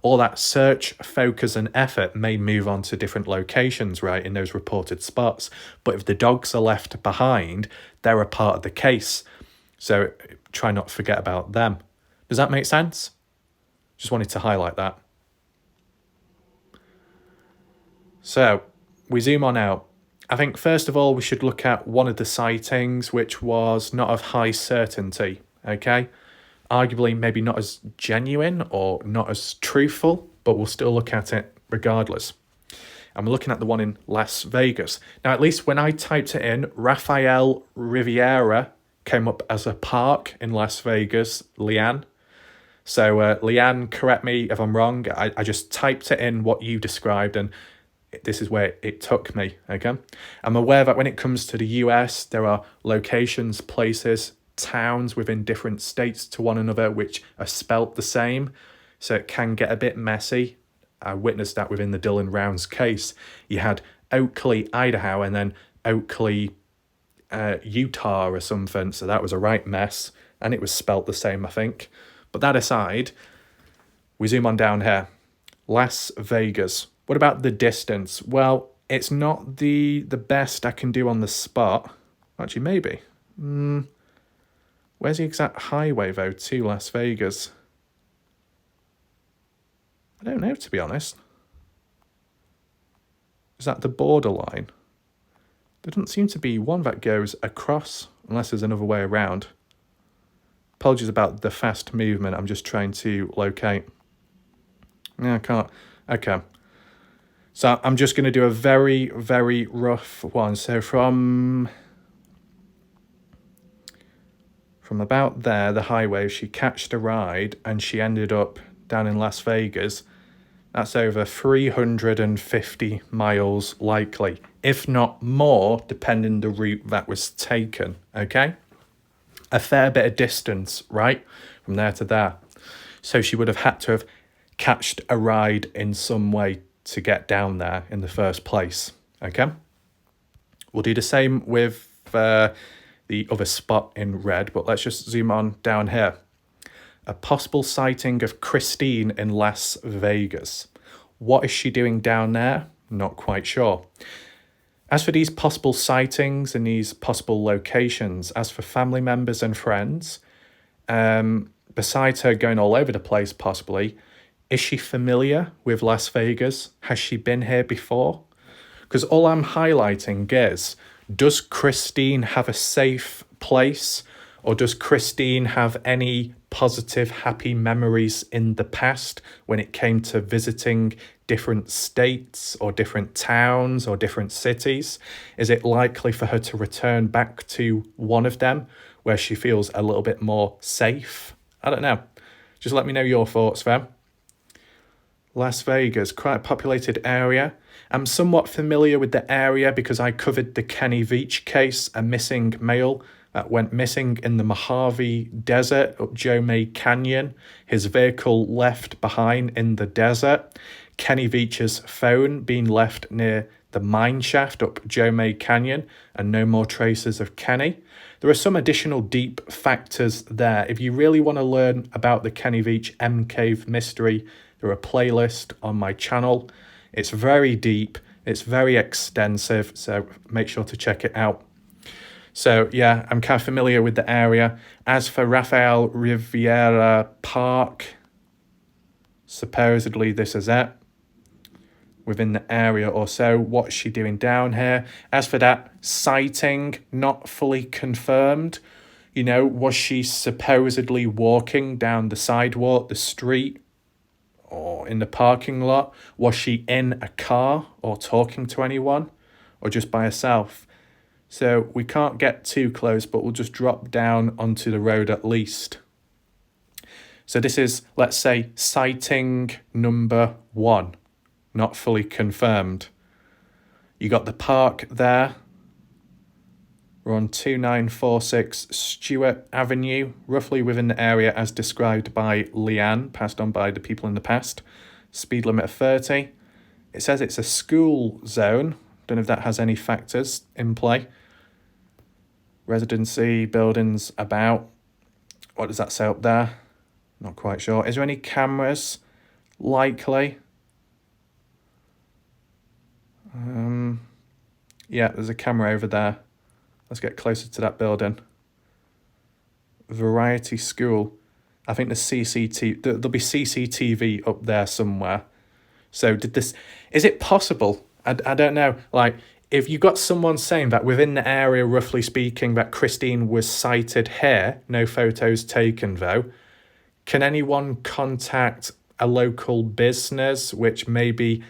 all that search, focus and effort may move on to different locations, right, in those reported spots. But if the dogs are left behind, they're a part of the case. So try not to forget about them. Does that make sense? Just wanted to highlight that. So we zoom on out. I think first of all, we should look at one of the sightings, which was not of high certainty, okay? Arguably maybe not as genuine or not as truthful, but we'll still look at it regardless. And we're looking at the one in Las Vegas. Now, at least when I typed it in, Rafael Riviera came up as a park in Las Vegas, Leanne. So Leanne, correct me if I'm wrong. I just typed it in what you described and this is where it took me, okay? I'm aware that when it comes to the US, there are locations, places, towns within different states to one another which are spelt the same, so it can get a bit messy. I witnessed that within the Dylan Rounds case. You had Oakley, Idaho, and then Oakley, Utah or something, so that was a right mess, and it was spelt the same, I think. But that aside, we zoom on down here. Las Vegas. What about the distance? Well, it's not the best I can do on the spot. Actually, maybe. Where's the exact highway, though, to Las Vegas? I don't know, to be honest. Is that the borderline? There doesn't seem to be one that goes across, unless there's another way around. Apologies about the fast movement. I'm just trying to locate. No, I can't. Okay. So I'm just going to do a very, very rough one. So from about there, the highway, she catched a ride and she ended up down in Las Vegas. That's over 350 miles likely, if not more, depending the route that was taken, okay? A fair bit of distance, right, from there to there. So she would have had to have catched a ride in some way to get down there in the first place, okay? We'll do the same with the other spot in red, but let's just zoom on down here. A possible sighting of Christine in Las Vegas. What is she doing down there? Not quite sure. As for these possible sightings and these possible locations, as for family members and friends, besides her going all over the place possibly, is she familiar with Las Vegas? Has she been here before? Because all I'm highlighting is, does Christine have a safe place? Or does Christine have any positive, happy memories in the past when it came to visiting different states or different towns or different cities? Is it likely for her to return back to one of them where she feels a little bit more safe? I don't know. Just let me know your thoughts, fam. Las Vegas, quite a populated area. I'm somewhat familiar with the area because I covered the Kenny Veach case, a missing male that went missing in the Mojave Desert up Jomay Canyon. His vehicle left behind in the desert. Kenny Veach's phone being left near the mine shaft up Jomay Canyon, and no more traces of Kenny. There are some additional deep factors there. If you really want to learn about the Kenny Veach M Cave mystery, there are a playlist on my channel. It's very deep, it's very extensive, so make sure to check it out. So yeah, I'm kind of familiar with the area. As for Rafael Riviera Park, supposedly this is it. Within the area or so, what's she doing down here? As for that sighting, not fully confirmed. You know, was she supposedly walking down the sidewalk, the street? or in the parking lot? Was she in a car or talking to anyone or just by herself? So we can't get too close, but we'll just drop down onto the road at least. So this is, let's say, sighting number 1, not fully confirmed. You got the park there. We're on 2946 Stewart Avenue, roughly within the area as described by Leanne, passed on by the people in the past. Speed limit of 30. It says it's a school zone. Don't know if that has any factors in play. Residency, buildings about. What does that say up there? Not quite sure. Is there any cameras? Likely. Yeah, there's a camera over there. Let's get closer to that building. Variety School. I think there'll be CCTV up there somewhere. So is it possible? I don't know. Like, if you got someone saying that within the area, roughly speaking, that Christine was sighted here, no photos taken though, can anyone contact a local business which may be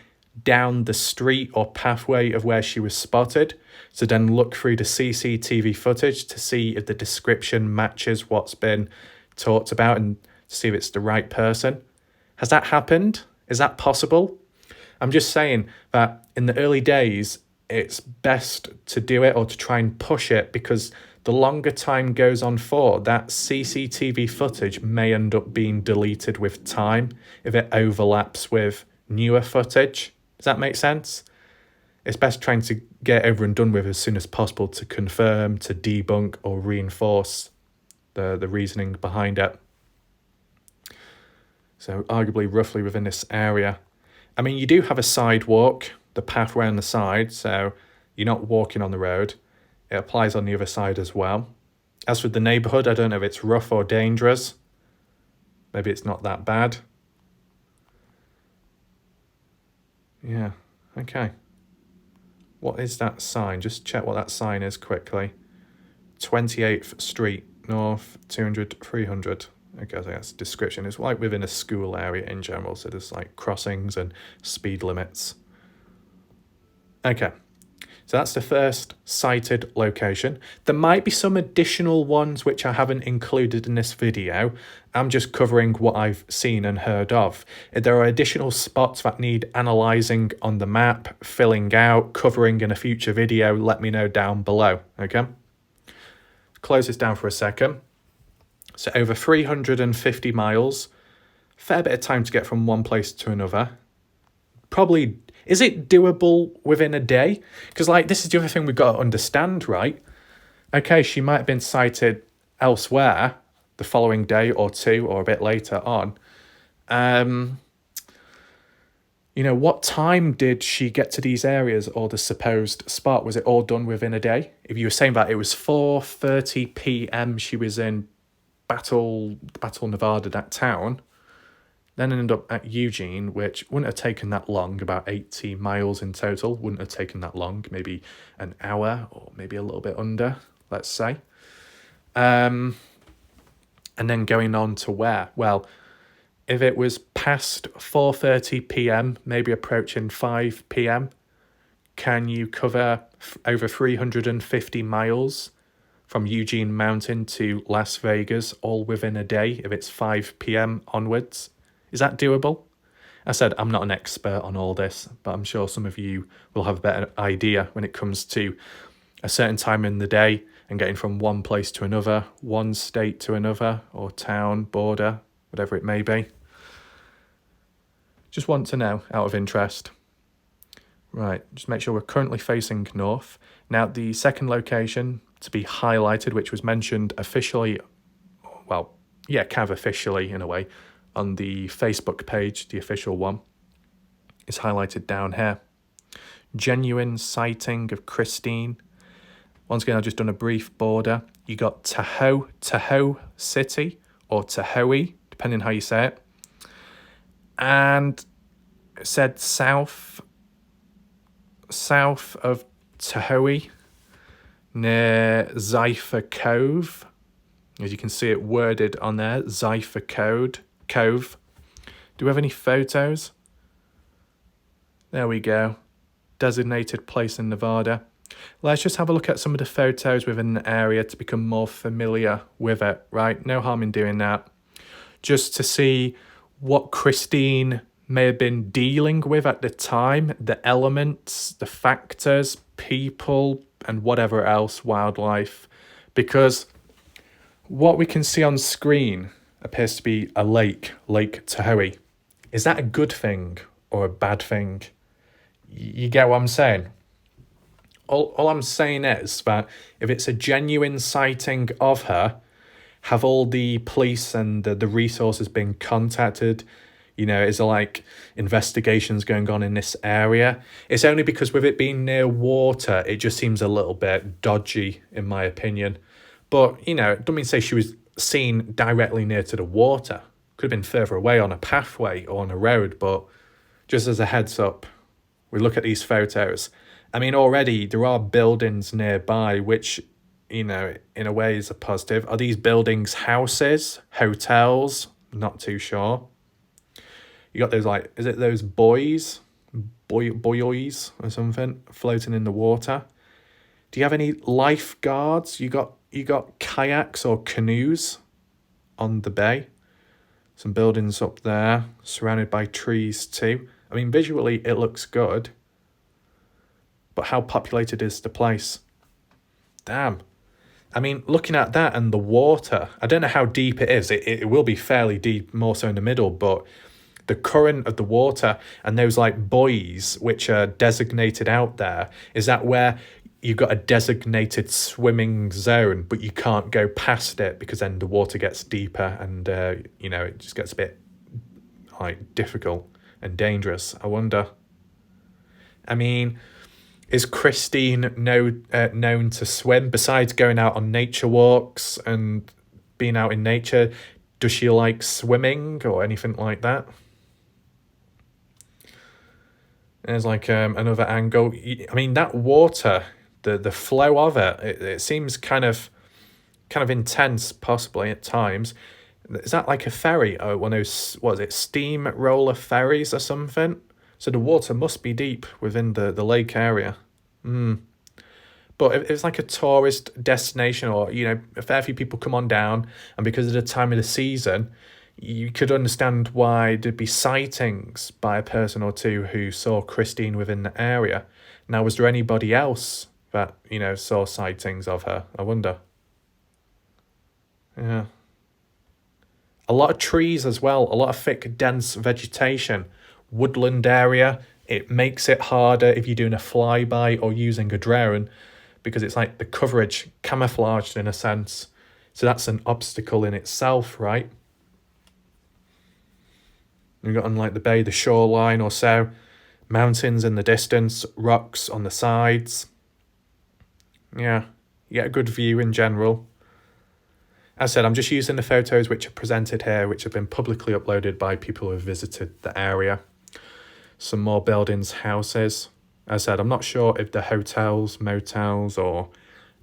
down the street or pathway of where she was spotted, to then look through the CCTV footage to see if the description matches what's been talked about and see if it's the right person? Has that happened? Is that possible? I'm just saying that in the early days, it's best to do it or to try and push it, because the longer time goes on for, that CCTV footage may end up being deleted with time if it overlaps with newer footage. Does that make sense? It's best trying to get over and done with as soon as possible to confirm, to debunk or reinforce the reasoning behind it. So arguably roughly within this area. I mean, you do have a sidewalk, the pathway on the side, so you're not walking on the road. It applies on the other side as well. As for the neighbourhood, I don't know if it's rough or dangerous. Maybe it's not that bad. Yeah, okay. What is that sign? Just check what that sign is quickly. 28th Street, North, 200, 300. Okay, so that's description. It's like within a school area in general, so there's like crossings and speed limits. Okay, so that's the first sighted location. There might be some additional ones which I haven't included in this video. I'm just covering what I've seen and heard of. If there are additional spots that need analysing on the map, filling out, covering in a future video, let me know down below, okay? Close this down for a second. So over 350 miles, fair bit of time to get from one place to another. Probably, is it doable within a day? Because like, this is the other thing we've got to understand, right? Okay, she might have been sighted elsewhere the following day or two or a bit later on. You know, what time did she get to these areas or the supposed spot? Was it all done within a day? If you were saying that it was 4:30 p.m. she was in Battle, Nevada, that town, then ended up at Eugene, which wouldn't have taken that long, about 80 miles in total, wouldn't have taken that long, maybe an hour or maybe a little bit under, let's say. And then going on to where? Well, if it was past 4:30 p.m, maybe approaching 5 p.m, can you cover over 350 miles from Eugene Mountain to Las Vegas all within a day if it's 5 p.m. onwards? Is that doable? I said I'm not an expert on all this, but I'm sure some of you will have a better idea when it comes to a certain time in the day and getting from one place to another, one state to another, or town, border, whatever it may be. Just want to know, out of interest. Right, just make sure we're currently facing north. Now, the second location to be highlighted, which was mentioned officially, well, yeah, kind of officially in a way, on the Facebook page, the official one, is highlighted down here. Genuine sighting of Christine. Once again, I've just done a brief border. You got Tahoe City, or Tahoe, depending how you say it. And it said south of Tahoe, near Zephyr Cove. As you can see it worded on there, Zephyr Cove. Do we have any photos? There we go. Designated place in Nevada. Let's just have a look at some of the photos within the area to become more familiar with it, right? No harm in doing that. Just to see what Christine may have been dealing with at the time, the elements, the factors, people, and whatever else, wildlife. Because what we can see on screen appears to be a lake, Lake Tahoe. Is that a good thing or a bad thing? You get what I'm saying? All I'm saying is that if it's a genuine sighting of her, have all the police and the resources been contacted? You know, is there like investigations going on in this area? It's only because with it being near water, it just seems a little bit dodgy, in my opinion. But, you know, it doesn't mean to say she was seen directly near to the water. Could have been further away on a pathway or on a road, but just as a heads up, we look at these photos. I mean, already there are buildings nearby, which, you know, in a way is a positive. Are these buildings houses, hotels? Not too sure. You got those, like, is it those buoys or something floating in the water? Do you have any lifeguards? You got kayaks or canoes on the bay. Some buildings up there, surrounded by trees too. I mean, visually it looks good. But how populated is the place? Damn. I mean, looking at that and the water, I don't know how deep it is. It will be fairly deep, more so in the middle, but the current of the water and those like buoys which are designated out there, is that where you've got a designated swimming zone, but you can't go past it because then the water gets deeper and, you know, it just gets a bit like difficult and dangerous? I wonder. I mean, is Christine known to swim? Besides going out on nature walks and being out in nature, does she like swimming or anything like that? There's like another angle. I mean, that water, the flow of it seems kind of intense, possibly at times. Is that like a ferry? Oh, one of those, what is it, steam roller ferries or something? So the water must be deep within the lake area. But if it's like a tourist destination, or, you know, a fair few people come on down, and because of the time of the season, you could understand why there'd be sightings by a person or two who saw Christine within the area. Now, was there anybody else that, you know, saw sightings of her? I wonder. Yeah. A lot of trees as well, a lot of thick, dense vegetation. Woodland area. It makes it harder if you're doing a flyby or using a drone, because it's like the coverage camouflaged in a sense. So that's an obstacle in itself, right? You've got on like the bay, the shoreline or so, mountains in the distance, rocks on the sides. Yeah, you get a good view in general. As I said, I'm just using the photos which are presented here, which have been publicly uploaded by people who have visited the area. Some more buildings, houses. As I said, I'm not sure if they're hotels, motels, or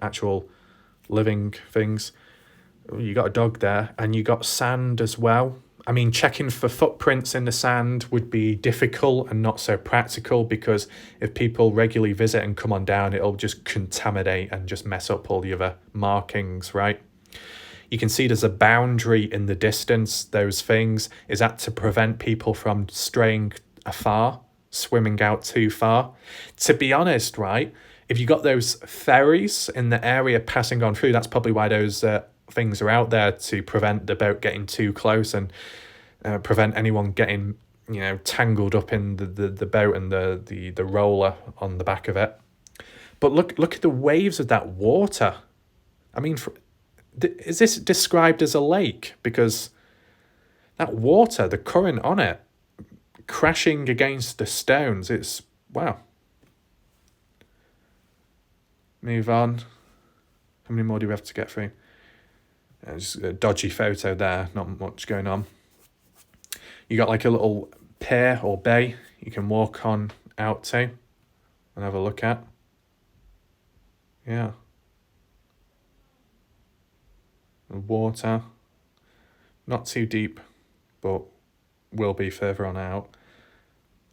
actual living things. You got a dog there, and you got sand as well. I mean, checking for footprints in the sand would be difficult and not so practical, because if people regularly visit and come on down, it'll just contaminate and just mess up all the other markings, right? You can see there's a boundary in the distance, those things. Is that to prevent people from straying afar, swimming out too far? To be honest, right, if you got those ferries in the area passing on through, that's probably why those things are out there, to prevent the boat getting too close and prevent anyone getting, you know, tangled up in the boat and the roller on the back of it. But look at the waves of that water. I mean, is this described as a lake? Because that water, the current on it, crashing against the stones, it's wow. Move on. How many more do we have to get through? Just a dodgy photo there, not much going on. You got like a little pier or bay you can walk on out to and have a look at. Yeah. The water, not too deep, but will be further on out.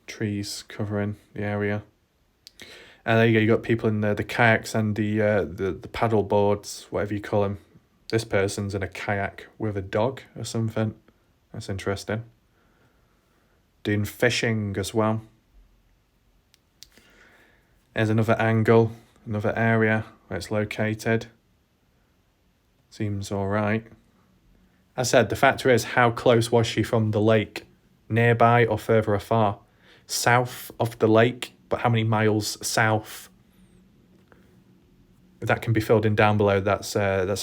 Trees covering the area. And there you go, you got people in the kayaks and the paddle boards, whatever you call them. This person's in a kayak with a dog or something. That's interesting. Doing fishing as well. There's another angle, another area where it's located. Seems all right. As I said, the factor is, how close was she from the lake? Nearby or further afar? South of the lake, but how many miles south? That can be filled in down below. That's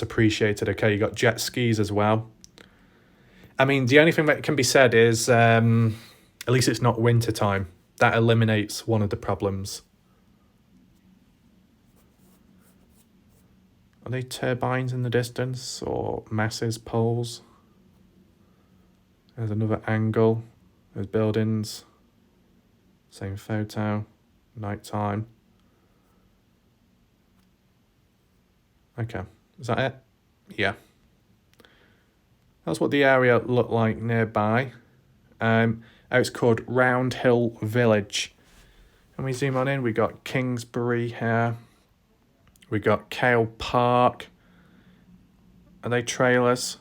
appreciated. Okay, you got jet skis as well. I mean, the only thing that can be said is at least it's not winter time. That eliminates one of the problems. Are they turbines in the distance or masses, poles? There's another angle. There's buildings. Same photo. Night time. Okay, is that it? Yeah. That's what the area looked like nearby. It's called Round Hill Village. And we zoom on in, we got Kingsbury here. We got Kale Park. Are they trailers?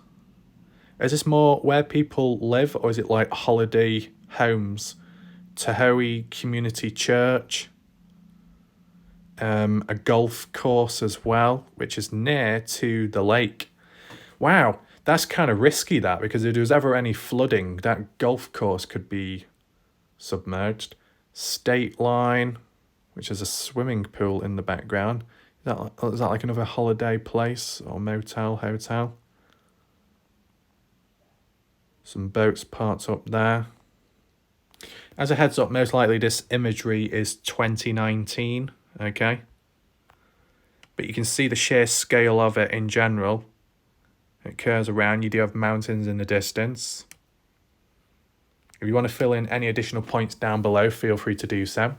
Is this more where people live, or is it like holiday homes? Tahoe Community Church. A golf course as well, which is near to the lake. Wow, that's kind of risky, that, because if there was ever any flooding, that golf course could be submerged. State Line, which is a swimming pool in the background. Is that like another holiday place or motel, hotel? Some boats parked up there. As a heads up, most likely this imagery is 2019, okay? But you can see the sheer scale of it in general. It curves around. You do have mountains in the distance. If you want to fill in any additional points down below, feel free to do so.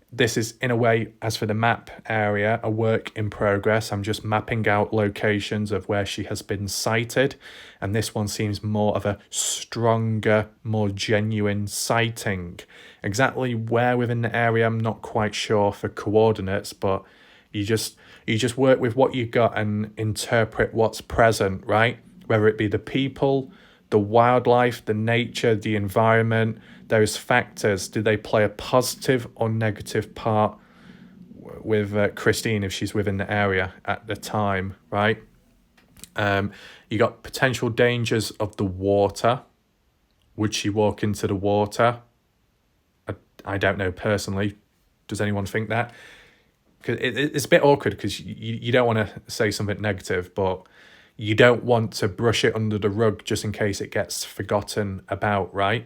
This is, in a way, as for the map area, a work in progress. I'm just mapping out locations of where she has been sighted. And this one seems more of a stronger, more genuine sighting. Exactly where within the area, I'm not quite sure for coordinates, but you just work with what you got and interpret what's present, right? Whether it be the people, the wildlife, the nature, the environment, those factors, do they play a positive or negative part with Christine if she's within the area at the time, right? You got potential dangers of the water. Would she walk into the water? I don't know personally. Does anyone think that? Cause it's a bit awkward because you don't want to say something negative, but you don't want to brush it under the rug just in case it gets forgotten about, right?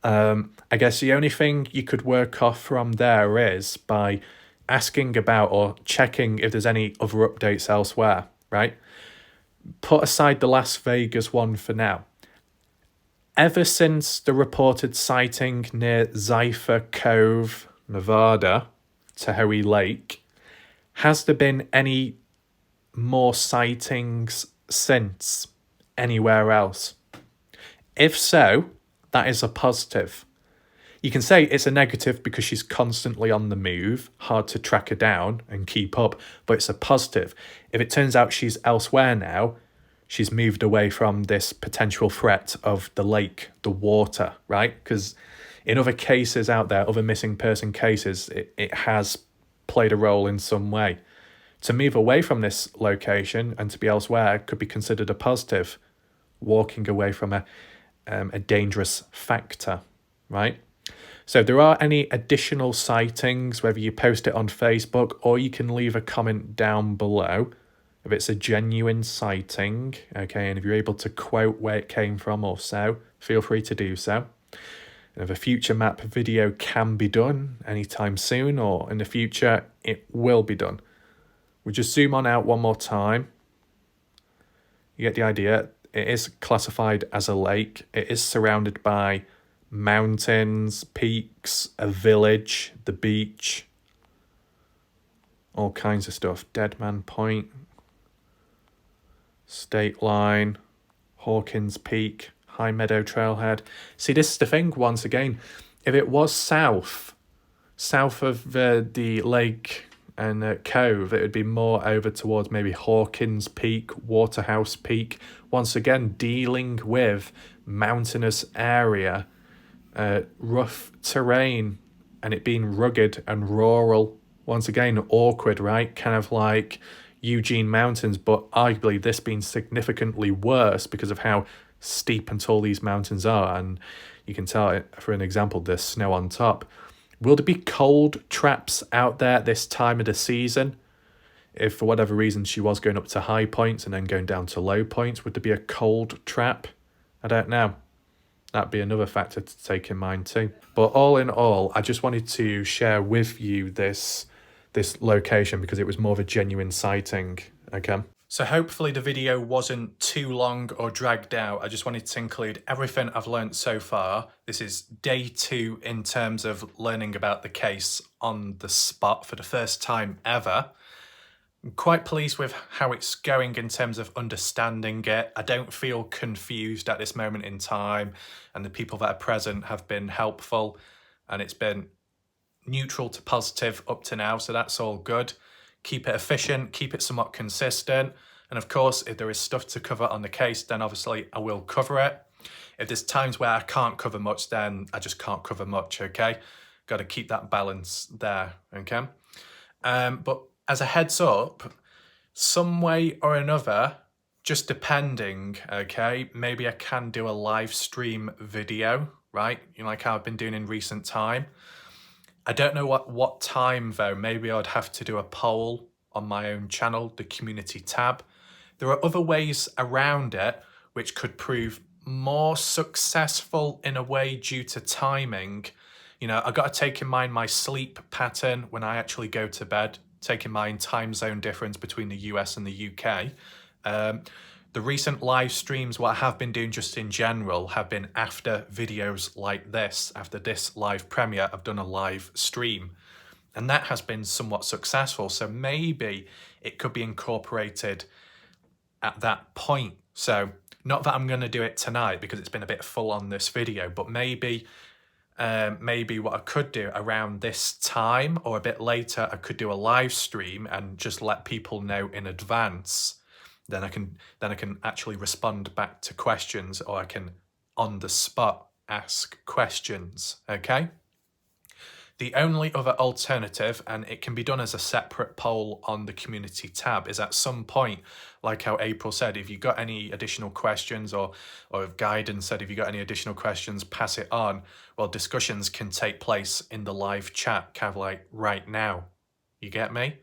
I guess the only thing you could work off from there is by asking about or checking if there's any other updates elsewhere, right? Put aside the Las Vegas one for now. Ever since the reported sighting near Zypher Cove, Nevada, Tahoe Lake, has there been any more sightings since anywhere else? If so, that is a positive. You can say it's a negative because she's constantly on the move, hard to track her down and keep up, but it's a positive. If it turns out she's elsewhere now, she's moved away from this potential threat of the lake, the water, right? Because in other cases out there, other missing person cases, it has played a role in some way. To move away from this location and to be elsewhere could be considered a positive, walking away from a dangerous factor, right? So if there are any additional sightings, whether you post it on Facebook or you can leave a comment down below if it's a genuine sighting, okay, and if you're able to quote where it came from or so, feel free to do so. And if a future map video can be done anytime soon or in the future, it will be done. We just zoom on out one more time. You get the idea. It is classified as a lake. It is surrounded by mountains, peaks, a village, the beach, all kinds of stuff. Deadman Point, State Line, Hawkins Peak, High Meadow Trailhead. See, this is the thing, once again, if it was south of the lake and cove, it would be more over towards maybe Hawkins Peak, Waterhouse Peak. Once again, dealing with mountainous area, rough terrain, and it being rugged and rural. Once again, awkward, right? Kind of like Eugene Mountains, but arguably this being significantly worse because of how steep and tall these mountains are. And you can tell it, for an example, there's snow on top. Will there be cold traps out there this time of the season? If for whatever reason she was going up to high points and then going down to low points, would there be a cold trap? I don't know. That'd be another factor to take in mind too. But all in all, I just wanted to share with you this location because it was more of a genuine sighting, okay? So hopefully the video wasn't too long or dragged out. I just wanted to include everything I've learned so far. This is day 2 in terms of learning about the case on the spot for the first time ever. I'm quite pleased with how it's going in terms of understanding it. I don't feel confused at this moment in time, and the people that are present have been helpful, and it's been neutral to positive up to now, so that's all good. Keep it efficient, keep it somewhat consistent, and of course if there is stuff to cover on the case, then obviously I will cover it. If there's times where I can't cover much, then I just can't cover much, okay? Got to keep that balance there, okay? But as a heads up, some way or another, just depending, okay, maybe I can do a live stream video, right? You know, like how I've been doing in recent time. I don't know what time though. Maybe I'd have to do a poll on my own channel, the community tab. There are other ways around it which could prove more successful in a way due to timing. You know, I've got to take in mind my sleep pattern when I actually go to bed, take in mind time zone difference between the US and the UK. The recent live streams, what I have been doing just in general, have been after videos like this. After this live premiere, I've done a live stream. And that has been somewhat successful. So maybe it could be incorporated at that point. So not that I'm going to do it tonight because it's been a bit full on this video, but maybe what I could do around this time or a bit later, I could do a live stream and just let people know in advance. Then I can actually respond back to questions, or I can on the spot ask questions, okay? The only other alternative, and it can be done as a separate poll on the community tab, is at some point, like how April said, if you've got any additional questions, or if Guidance said, if you've got any additional questions, pass it on. Well, discussions can take place in the live chat, kind of like right now. You get me?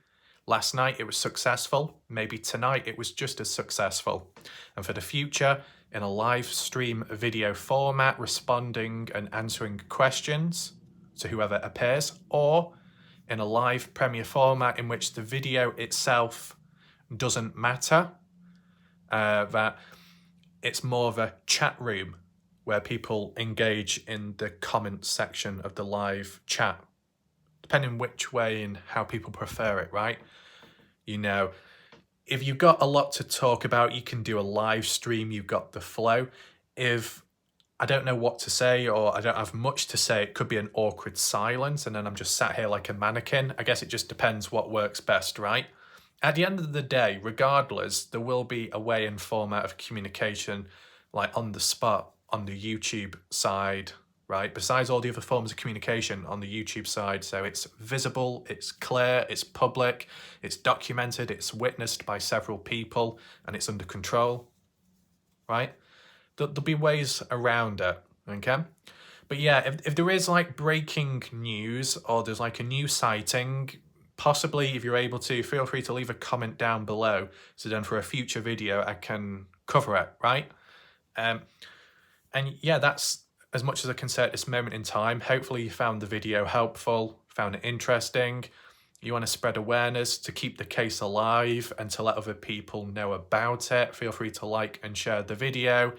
Last night it was successful, maybe tonight it was just as successful. And for the future, in a live stream video format, responding and answering questions to whoever appears, or in a live premiere format in which the video itself doesn't matter, that it's more of a chat room where people engage in the comment section of the live chat, depending which way and how people prefer it, right? You know, if you've got a lot to talk about, you can do a live stream, you've got the flow. If I don't know what to say, or I don't have much to say, it could be an awkward silence, and then I'm just sat here like a mannequin. I guess it just depends what works best, right? At the end of the day, regardless, there will be a way and format of communication, like on the spot, on the YouTube side, right? Besides all the other forms of communication on the YouTube side. So it's visible, it's clear, it's public, it's documented, it's witnessed by several people, and it's under control, right? There'll be ways around it, okay? But yeah, if there is like breaking news, or there's like a new sighting, possibly if you're able to, feel free to leave a comment down below. So then for a future video, I can cover it, right? And yeah, that's as much as I can say at this moment in time. Hopefully you found the video helpful, found it interesting. You want to spread awareness to keep the case alive and to let other people know about it. Feel free to like and share the video,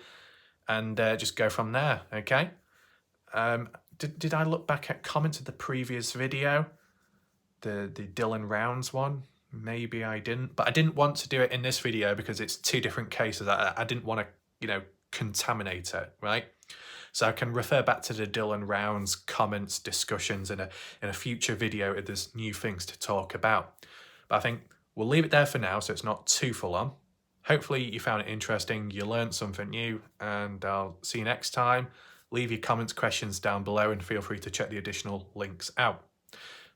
and just go from there, okay? Did I look back at comments of the previous video? The Dylan Rounds one? Maybe I didn't, but I didn't want to do it in this video because it's 2 different cases. I didn't want to, you know, contaminate it, right? So I can refer back to the Dylan rounds, comments, discussions in a future video if there's new things to talk about. But I think we'll leave it there for now so it's not too full on. Hopefully you found it interesting, you learned something new, and I'll see you next time. Leave your comments, questions down below, and feel free to check the additional links out.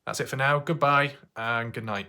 That's it for now. Goodbye and good night.